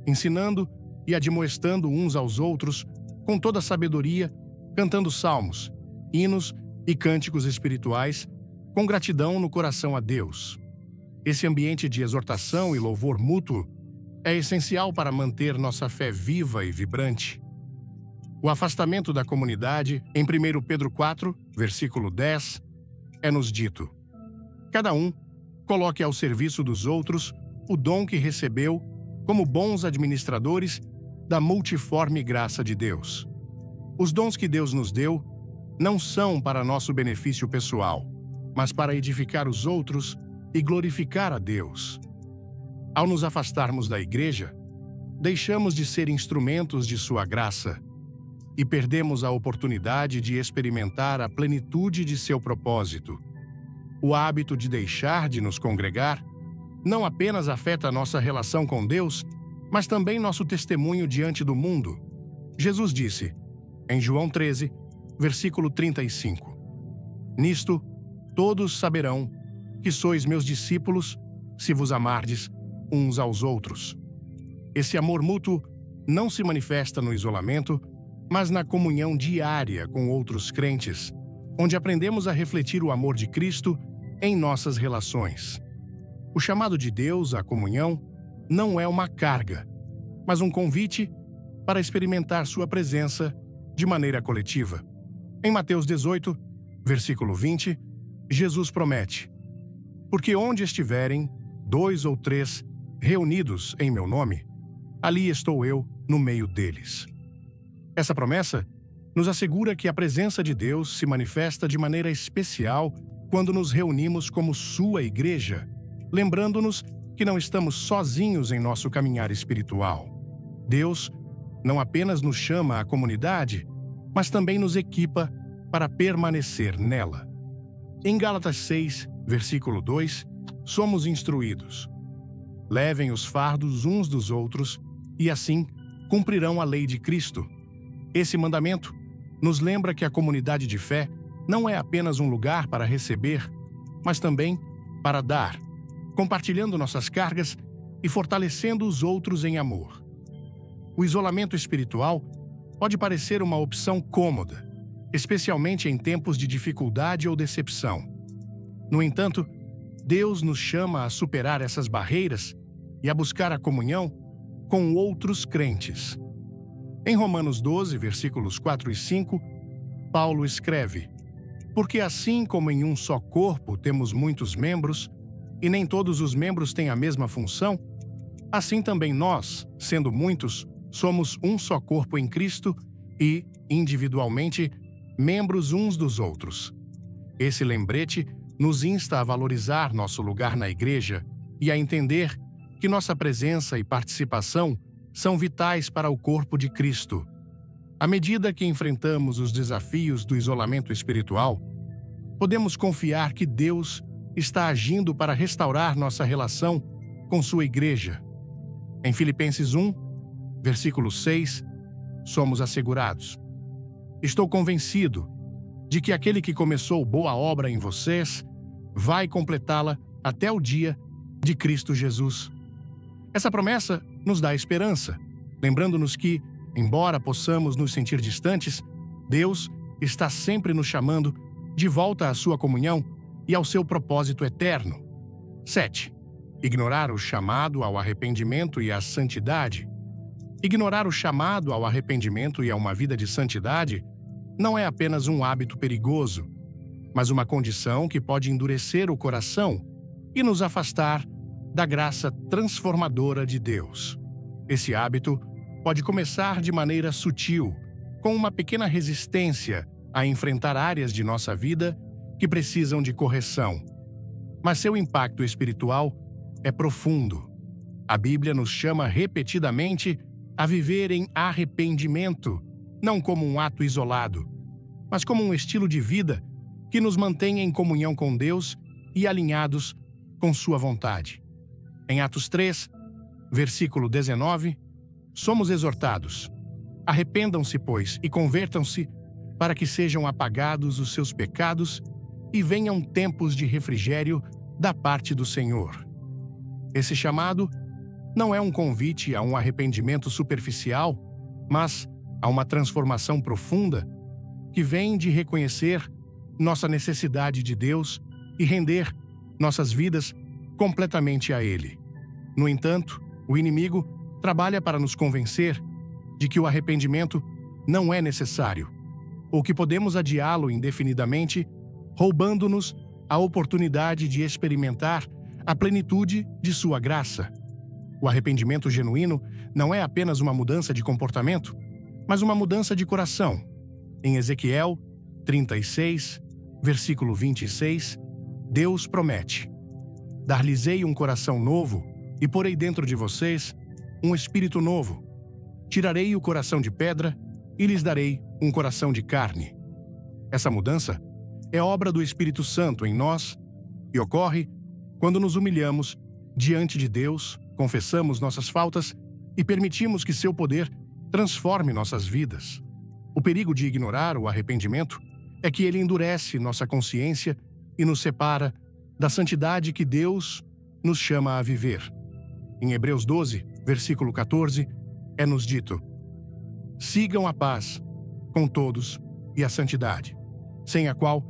ensinando e admoestando uns aos outros com toda sabedoria, cantando salmos, hinos e cânticos espirituais, com gratidão no coração a Deus. Esse ambiente de exortação e louvor mútuo é essencial para manter nossa fé viva e vibrante. O afastamento da comunidade, em 1 Pedro 4, versículo 10, é-nos dito: cada um coloque ao serviço dos outros o dom que recebeu como bons administradores da multiforme graça de Deus. Os dons que Deus nos deu não são para nosso benefício pessoal, mas para edificar os outros e glorificar a Deus. Ao nos afastarmos da Igreja, deixamos de ser instrumentos de sua graça e perdemos a oportunidade de experimentar a plenitude de seu propósito. O hábito de deixar de nos congregar não apenas afeta nossa relação com Deus, mas também nosso testemunho diante do mundo. Jesus disse, em João 13, versículo 35, nisto todos saberão que sois meus discípulos, se vos amardes uns aos outros. Esse amor mútuo não se manifesta no isolamento, mas na comunhão diária com outros crentes, onde aprendemos a refletir o amor de Cristo em nossas relações. O chamado de Deus à comunhão não é uma carga, mas um convite para experimentar sua presença de maneira coletiva. Em Mateus 18, versículo 20, Jesus promete: porque onde estiverem 2 ou 3 reunidos em meu nome, ali estou eu no meio deles. Essa promessa nos assegura que a presença de Deus se manifesta de maneira especial quando nos reunimos como sua igreja, lembrando-nos que não estamos sozinhos em nosso caminhar espiritual. Deus não apenas nos chama à comunidade, mas também nos equipa para permanecer nela. Em Gálatas 6, versículo 2, somos instruídos: levem os fardos uns dos outros e assim cumprirão a lei de Cristo. Esse mandamento nos lembra que a comunidade de fé não é apenas um lugar para receber, mas também para dar, compartilhando nossas cargas e fortalecendo os outros em amor. O isolamento espiritual pode parecer uma opção cômoda, especialmente em tempos de dificuldade ou decepção. No entanto, Deus nos chama a superar essas barreiras e a buscar a comunhão com outros crentes. Em Romanos 12, versículos 4 e 5, Paulo escreve: porque assim como em um só corpo temos muitos membros, e nem todos os membros têm a mesma função, assim também nós, sendo muitos, somos um só corpo em Cristo e, individualmente, membros uns dos outros. Esse lembrete nos insta a valorizar nosso lugar na igreja e a entender que nossa presença e participação são vitais para o corpo de Cristo. À medida que enfrentamos os desafios do isolamento espiritual, podemos confiar que Deus está agindo para restaurar nossa relação com sua igreja. Em Filipenses 1, versículo 6, somos assegurados: estou convencido de que aquele que começou boa obra em vocês vai completá-la até o dia de Cristo Jesus. Essa promessa nos dá esperança, lembrando-nos que, embora possamos nos sentir distantes, Deus está sempre nos chamando de volta à sua comunhão e ao seu propósito eterno. 7. Ignorar o chamado ao arrependimento e à santidade. Ignorar o chamado ao arrependimento e a uma vida de santidade não é apenas um hábito perigoso, mas uma condição que pode endurecer o coração e nos afastar da graça transformadora de Deus. Esse hábito pode começar de maneira sutil, com uma pequena resistência a enfrentar áreas de nossa vida que precisam de correção. Mas seu impacto espiritual é profundo. A Bíblia nos chama repetidamente a viver em arrependimento, não como um ato isolado, mas como um estilo de vida que nos mantém em comunhão com Deus e alinhados com sua vontade. Em Atos 3, versículo 19, somos exortados: arrependam-se, pois, e convertam-se, para que sejam apagados os seus pecados e venham tempos de refrigério da parte do Senhor. Esse chamado não é um convite a um arrependimento superficial, mas a uma transformação profunda que vem de reconhecer nossa necessidade de Deus e render nossas vidas completamente a Ele. No entanto, o inimigo trabalha para nos convencer de que o arrependimento não é necessário, ou que podemos adiá-lo indefinidamente, roubando-nos a oportunidade de experimentar a plenitude de sua graça. O arrependimento genuíno não é apenas uma mudança de comportamento, mas uma mudança de coração. Em Ezequiel 36, versículo 26, Deus promete: dar-lhes-ei um coração novo e porei dentro de vocês um espírito novo. Tirarei o coração de pedra e lhes darei um coração de carne. Essa mudança é obra do Espírito Santo em nós e ocorre quando nos humilhamos diante de Deus, confessamos nossas faltas e permitimos que seu poder transforme nossas vidas. O perigo de ignorar o arrependimento é que ele endurece nossa consciência e nos separa da santidade que Deus nos chama a viver. Em Hebreus 12, versículo 14, é-nos dito: sigam a paz com todos e a santidade, sem a qual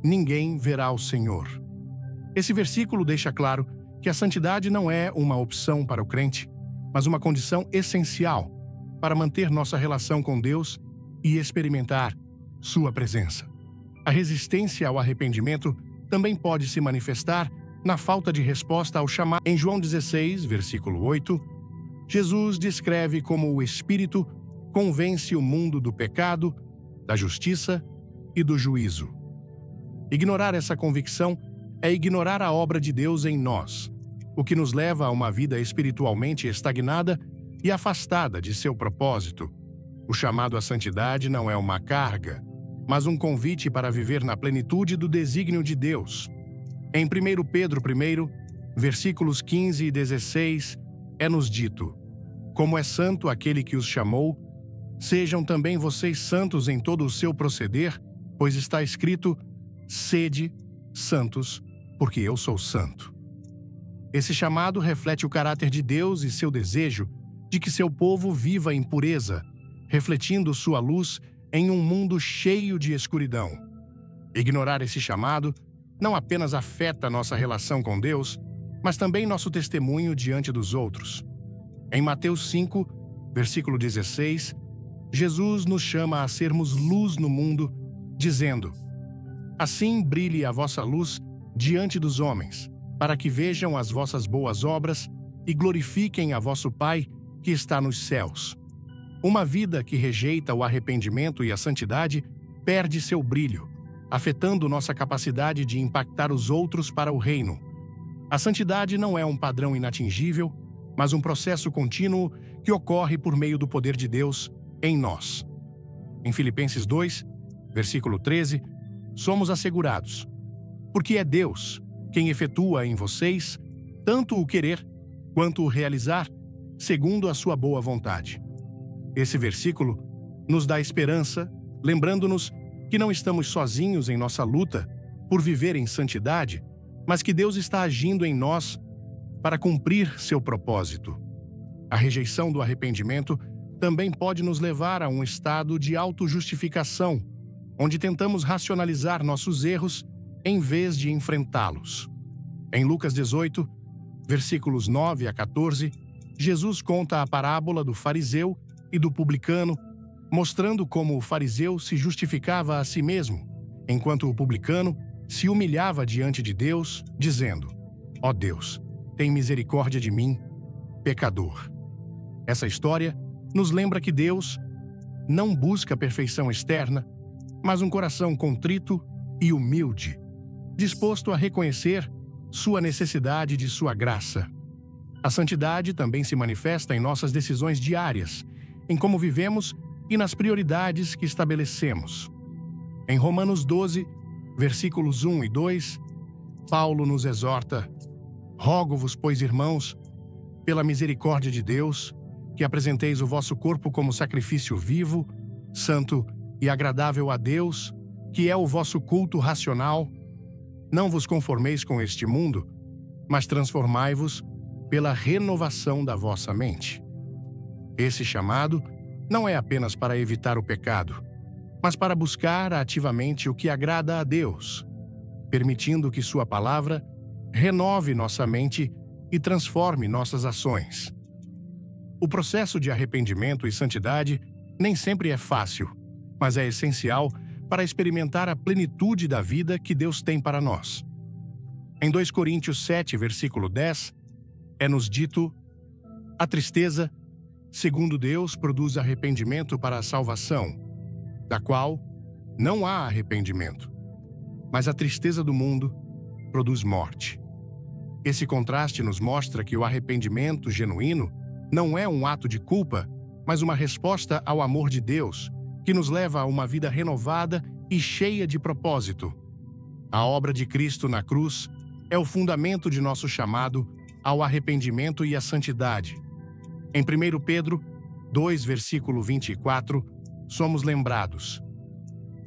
ninguém verá o Senhor. Esse versículo deixa claro que a santidade não é uma opção para o crente, mas uma condição essencial para manter nossa relação com Deus e experimentar sua presença. A resistência ao arrependimento também pode se manifestar na falta de resposta ao chamado. Em João 16, versículo 8, Jesus descreve como o Espírito convence o mundo do pecado, da justiça e do juízo. Ignorar essa convicção é ignorar a obra de Deus em nós, o que nos leva a uma vida espiritualmente estagnada e afastada de seu propósito. O chamado à santidade não é uma carga, mas um convite para viver na plenitude do desígnio de Deus. Em 1 Pedro 1, versículos 15 e 16, é-nos dito: como é santo aquele que os chamou, sejam também vocês santos em todo o seu proceder, pois está escrito: sede santos, porque eu sou santo. Esse chamado reflete o caráter de Deus e seu desejo de que seu povo viva em pureza, refletindo sua luz em um mundo cheio de escuridão. Ignorar esse chamado não apenas afeta nossa relação com Deus, mas também nosso testemunho diante dos outros. Em Mateus 5, versículo 16, Jesus nos chama a sermos luz no mundo, dizendo: assim brilhe a vossa luz diante dos homens, para que vejam as vossas boas obras e glorifiquem a vosso Pai que está nos céus. Uma vida que rejeita o arrependimento e a santidade perde seu brilho, afetando nossa capacidade de impactar os outros para o reino. A santidade não é um padrão inatingível, mas um processo contínuo que ocorre por meio do poder de Deus em nós. Em Filipenses 2, versículo 13, somos assegurados: porque é Deus quem efetua em vocês tanto o querer quanto o realizar, segundo a sua boa vontade. Esse versículo nos dá esperança, lembrando-nos que não estamos sozinhos em nossa luta por viver em santidade, mas que Deus está agindo em nós para cumprir seu propósito. A rejeição do arrependimento também pode nos levar a um estado de autojustificação, onde tentamos racionalizar nossos erros em vez de enfrentá-los. Em Lucas 18, versículos 9 a 14, Jesus conta a parábola do fariseu e do publicano, mostrando como o fariseu se justificava a si mesmo, enquanto o publicano se humilhava diante de Deus, dizendo: ó Deus, tem misericórdia de mim, pecador. Essa história nos lembra que Deus não busca perfeição externa, mas um coração contrito e humilde, disposto a reconhecer sua necessidade de sua graça. A santidade também se manifesta em nossas decisões diárias, em como vivemos e nas prioridades que estabelecemos. Em Romanos 12, versículos 1 e 2, Paulo nos exorta: rogo-vos, pois, irmãos, pela misericórdia de Deus, que apresenteis o vosso corpo como sacrifício vivo, santo e agradável a Deus, que é o vosso culto racional. Não vos conformeis com este mundo, mas transformai-vos pela renovação da vossa mente. Esse chamado não é apenas para evitar o pecado, mas para buscar ativamente o que agrada a Deus, permitindo que sua palavra renove nossa mente e transforme nossas ações. O processo de arrependimento e santidade nem sempre é fácil, mas é essencial para experimentar a plenitude da vida que Deus tem para nós. Em 2 Coríntios 7, versículo 10, é-nos dito: a tristeza, segundo Deus, produz arrependimento para a salvação, da qual não há arrependimento, mas a tristeza do mundo produz morte. Esse contraste nos mostra que o arrependimento genuíno não é um ato de culpa, mas uma resposta ao amor de Deus, que nos leva a uma vida renovada e cheia de propósito. A obra de Cristo na cruz é o fundamento de nosso chamado ao arrependimento e à santidade. Em 1 Pedro 2, versículo 24, somos lembrados: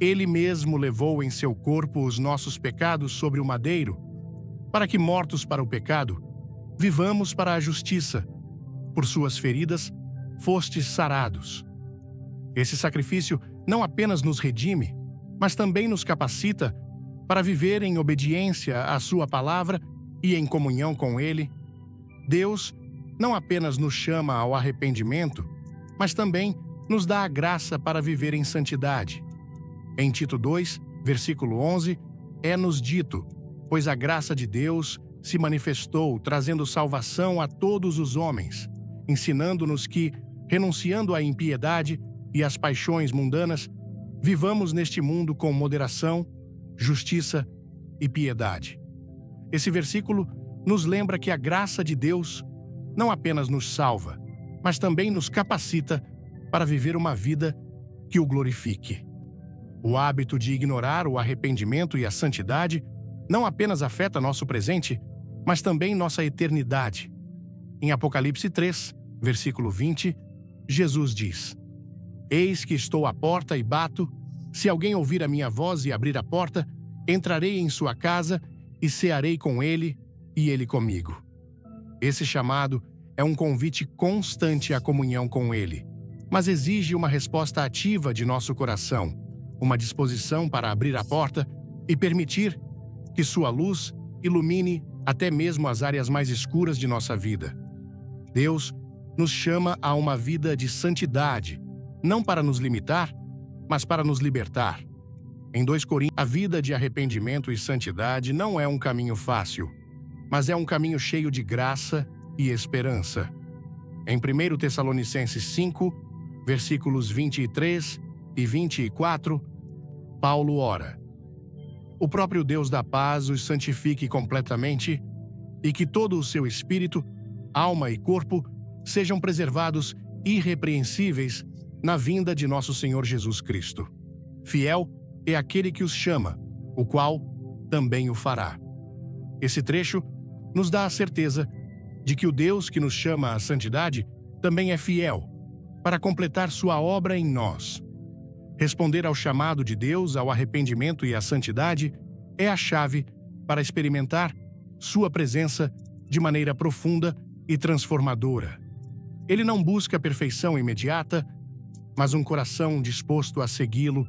Ele mesmo levou em seu corpo os nossos pecados sobre o madeiro, para que, mortos para o pecado, vivamos para a justiça. Por suas feridas, fostes sarados. Esse sacrifício não apenas nos redime, mas também nos capacita para viver em obediência à sua palavra e em comunhão com Ele. Deus não apenas nos chama ao arrependimento, mas também nos dá a graça para viver em santidade. Em Tito 2, versículo 11, é-nos dito: pois a graça de Deus se manifestou, trazendo salvação a todos os homens, ensinando-nos que, renunciando à impiedade e às paixões mundanas, vivamos neste mundo com moderação, justiça e piedade. Esse versículo nos lembra que a graça de Deus não apenas nos salva, mas também nos capacita para viver uma vida que o glorifique. O hábito de ignorar o arrependimento e a santidade não apenas afeta nosso presente, mas também nossa eternidade. Em Apocalipse 3, versículo 20, Jesus diz: Eis que estou à porta e bato. Se alguém ouvir a minha voz e abrir a porta, entrarei em sua casa e cearei com ele e ele comigo. Esse chamado é um convite constante à comunhão com ele, mas exige uma resposta ativa de nosso coração, uma disposição para abrir a porta e permitir que sua luz ilumine até mesmo as áreas mais escuras de nossa vida. Deus nos chama a uma vida de santidade, não para nos limitar, mas para nos libertar. Em 2 Coríntios, a vida de arrependimento e santidade não é um caminho fácil, mas é um caminho cheio de graça e esperança. Em 1 Tessalonicenses 5, versículos 23 e 24, Paulo ora: O próprio Deus da paz os santifique completamente e que todo o seu espírito, alma e corpo sejam preservados irrepreensíveis na vinda de nosso Senhor Jesus Cristo. Fiel é aquele que os chama, o qual também o fará. Esse trecho nos dá a certeza de que o Deus que nos chama à santidade também é fiel para completar sua obra em nós. Responder ao chamado de Deus ao arrependimento e à santidade é a chave para experimentar sua presença de maneira profunda e transformadora. Ele não busca a perfeição imediata, mas um coração disposto a segui-lo,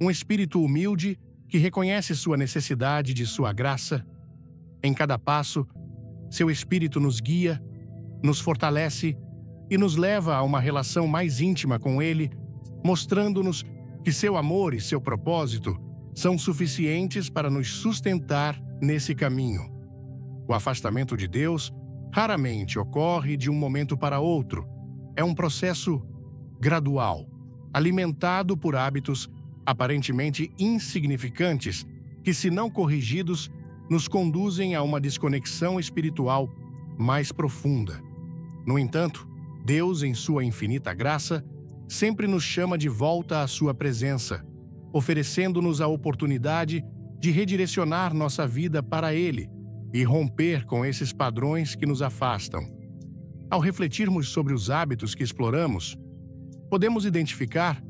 um espírito humilde que reconhece sua necessidade de sua graça. Em cada passo, seu espírito nos guia, nos fortalece e nos leva a uma relação mais íntima com ele, mostrando-nos que seu amor e seu propósito são suficientes para nos sustentar nesse caminho. O afastamento de Deus raramente ocorre de um momento para outro. É um processo gradual, alimentado por hábitos aparentemente insignificantes que, se não corrigidos, nos conduzem a uma desconexão espiritual mais profunda. No entanto, Deus, em sua infinita graça, sempre nos chama de volta à sua presença, oferecendo-nos a oportunidade de redirecionar nossa vida para Ele e romper com esses padrões que nos afastam. Ao refletirmos sobre os hábitos que exploramos, podemos identificar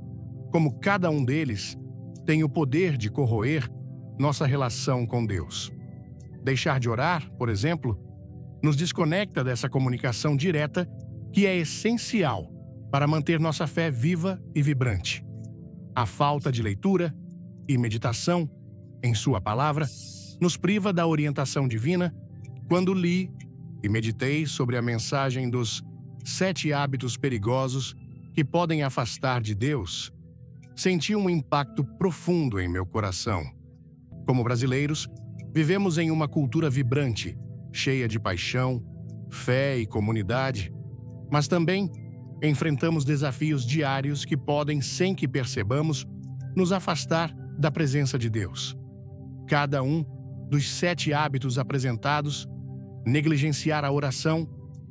como cada um deles tem o poder de corroer nossa relação com Deus. Deixar de orar, por exemplo, nos desconecta dessa comunicação direta que é essencial para manter nossa fé viva e vibrante. A falta de leitura e meditação em sua palavra nos priva da orientação divina. Quando li e meditei sobre a mensagem dos 7 hábitos perigosos que podem afastar de Deus, senti um impacto profundo em meu coração. Como brasileiros, vivemos em uma cultura vibrante, cheia de paixão, fé e comunidade, mas também enfrentamos desafios diários que podem, sem que percebamos, nos afastar da presença de Deus. Cada um dos 7 hábitos apresentados, negligenciar a oração,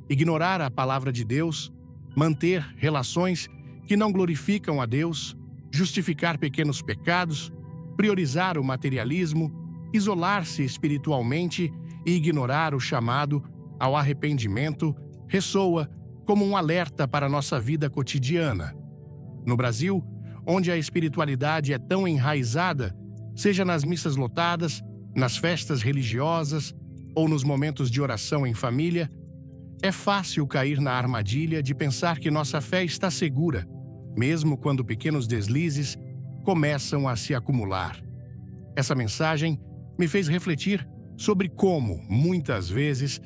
ignorar a palavra de Deus, manter relações que não glorificam a Deus, justificar pequenos pecados, priorizar o materialismo, isolar-se espiritualmente e ignorar o chamado ao arrependimento, ressoa como um alerta para nossa vida cotidiana. No Brasil, onde a espiritualidade é tão enraizada, seja nas missas lotadas, nas festas religiosas ou nos momentos de oração em família, é fácil cair na armadilha de pensar que nossa fé está segura, mesmo quando pequenos deslizes começam a se acumular. Essa mensagem me fez refletir sobre como, muitas vezes,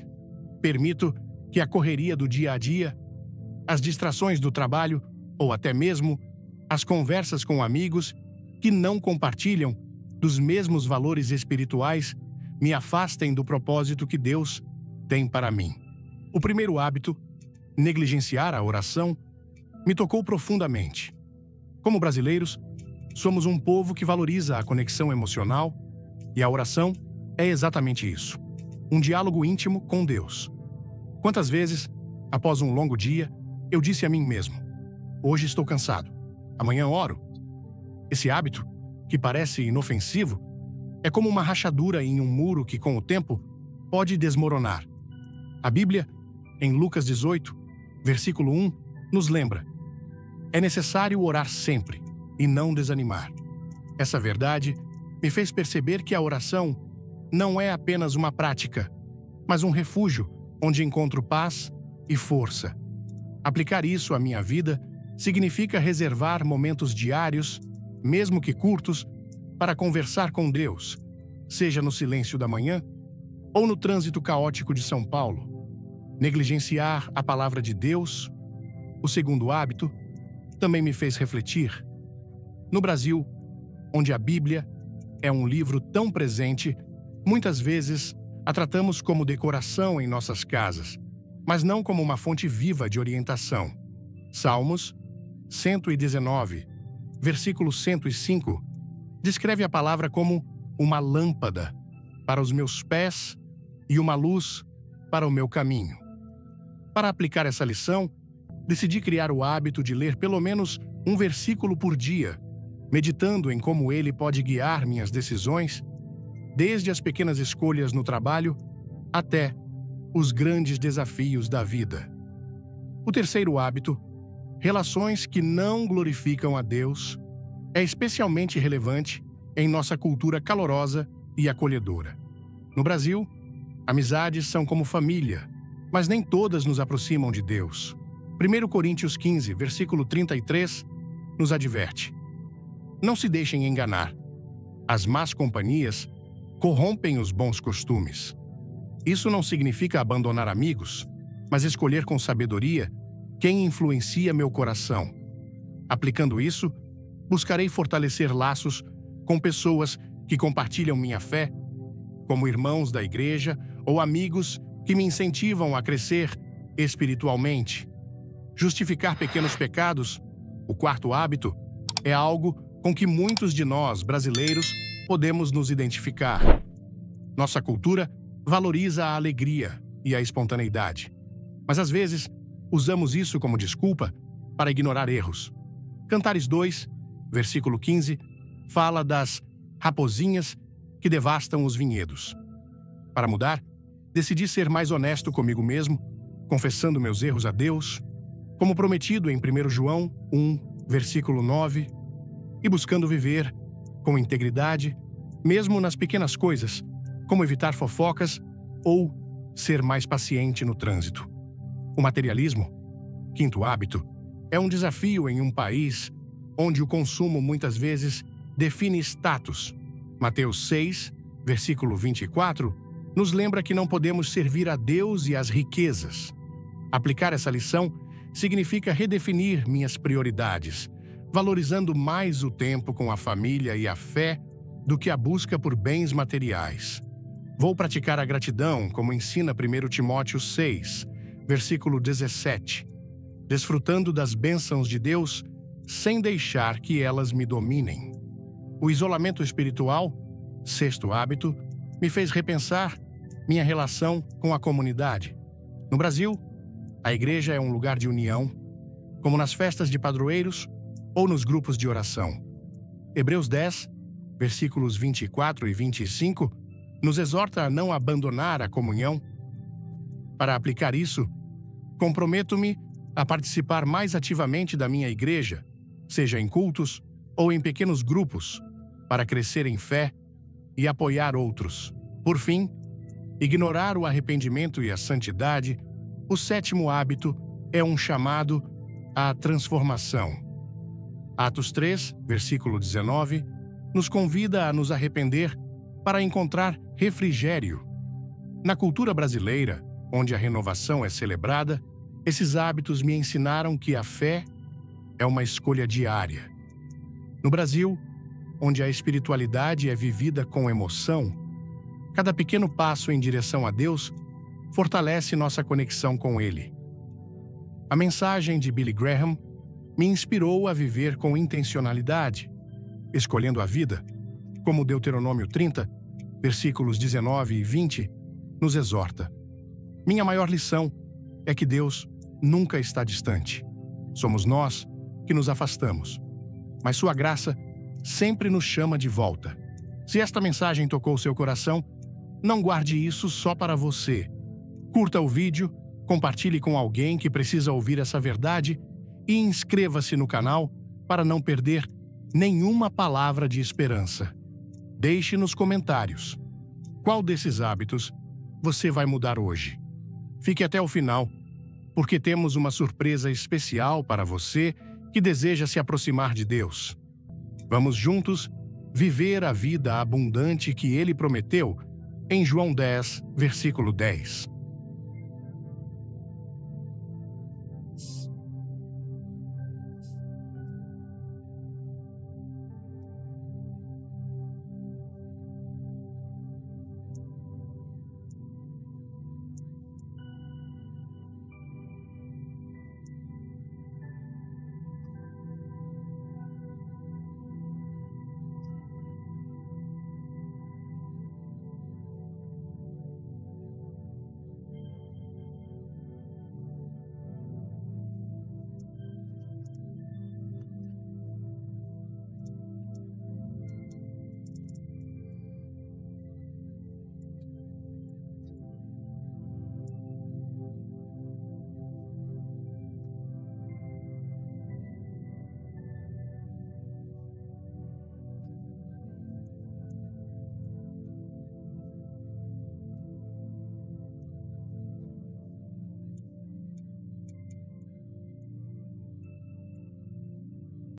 permito que a correria do dia a dia, as distrações do trabalho ou até mesmo as conversas com amigos que não compartilham dos mesmos valores espirituais me afastem do propósito que Deus tem para mim. O primeiro hábito, negligenciar a oração, me tocou profundamente. Como brasileiros, somos um povo que valoriza a conexão emocional e a oração é exatamente isso, um diálogo íntimo com Deus. Quantas vezes, após um longo dia, eu disse a mim mesmo: hoje estou cansado, amanhã oro. Esse hábito, que parece inofensivo, é como uma rachadura em um muro que, com o tempo, pode desmoronar. A Bíblia, em Lucas 18, versículo 1, nos lembra: é necessário orar sempre e não desanimar. Essa verdade me fez perceber que a oração não é apenas uma prática, mas um refúgio onde encontro paz e força. Aplicar isso à minha vida significa reservar momentos diários, mesmo que curtos, para conversar com Deus, seja no silêncio da manhã ou no trânsito caótico de São Paulo. Negligenciar a palavra de Deus, o segundo hábito, também me fez refletir. No Brasil, onde a Bíblia é um livro tão presente, muitas vezes a tratamos como decoração em nossas casas, mas não como uma fonte viva de orientação. Salmos 119, versículo 105, descreve a palavra como uma lâmpada para os meus pés e uma luz para o meu caminho. Para aplicar essa lição, decidi criar o hábito de ler pelo menos um versículo por dia, meditando em como ele pode guiar minhas decisões, desde as pequenas escolhas no trabalho até os grandes desafios da vida. O terceiro hábito, relações que não glorificam a Deus, é especialmente relevante em nossa cultura calorosa e acolhedora. No Brasil, amizades são como família, mas nem todas nos aproximam de Deus. 1 Coríntios 15, versículo 33, nos adverte: não se deixem enganar. As más companhias corrompem os bons costumes. Isso não significa abandonar amigos, mas escolher com sabedoria quem influencia meu coração. Aplicando isso, buscarei fortalecer laços com pessoas que compartilham minha fé, como irmãos da igreja ou amigos que me incentivam a crescer espiritualmente. Justificar pequenos pecados, o quarto hábito, é algo com que muitos de nós, brasileiros, podemos nos identificar. Nossa cultura valoriza a alegria e a espontaneidade, mas às vezes usamos isso como desculpa para ignorar erros. Cantares 2, versículo 15, fala das raposinhas que devastam os vinhedos. Para mudar, decidi ser mais honesto comigo mesmo, confessando meus erros a Deus, como prometido em 1 João 1, versículo 9, e buscando viver com integridade, mesmo nas pequenas coisas, como evitar fofocas ou ser mais paciente no trânsito. O materialismo, quinto hábito, é um desafio em um país onde o consumo muitas vezes define status. Mateus 6, versículo 24, nos lembra que não podemos servir a Deus e às riquezas. Aplicar essa lição significa redefinir minhas prioridades, valorizando mais o tempo com a família e a fé do que a busca por bens materiais. Vou praticar a gratidão, como ensina 1 Timóteo 6, versículo 17, desfrutando das bênçãos de Deus sem deixar que elas me dominem. O isolamento espiritual, sexto hábito, me fez repensar minha relação com a comunidade. No Brasil, a igreja é um lugar de união, como nas festas de padroeiros ou nos grupos de oração. Hebreus 10, versículos 24 e 25, nos exorta a não abandonar a comunhão. Para aplicar isso, comprometo-me a participar mais ativamente da minha igreja, seja em cultos ou em pequenos grupos, para crescer em fé e apoiar outros. Por fim, ignorar o arrependimento e a santidade, o sétimo hábito é um chamado à transformação. Atos 3, versículo 19, nos convida a nos arrepender para encontrar refrigério. Na cultura brasileira, onde a renovação é celebrada, esses hábitos me ensinaram que a fé é uma escolha diária. No Brasil, onde a espiritualidade é vivida com emoção, cada pequeno passo em direção a Deus fortalece nossa conexão com Ele. A mensagem de Billy Graham me inspirou a viver com intencionalidade, escolhendo a vida, como Deuteronômio 30, versículos 19 e 20, nos exorta. Minha maior lição é que Deus nunca está distante. Somos nós que nos afastamos, mas Sua graça sempre nos chama de volta. Se esta mensagem tocou seu coração, não guarde isso só para você. Curta o vídeo, compartilhe com alguém que precisa ouvir essa verdade e inscreva-se no canal para não perder nenhuma palavra de esperança. Deixe nos comentários qual desses hábitos você vai mudar hoje. Fique até o final, porque temos uma surpresa especial para você que deseja se aproximar de Deus. Vamos juntos viver a vida abundante que Ele prometeu em João 10, versículo 10.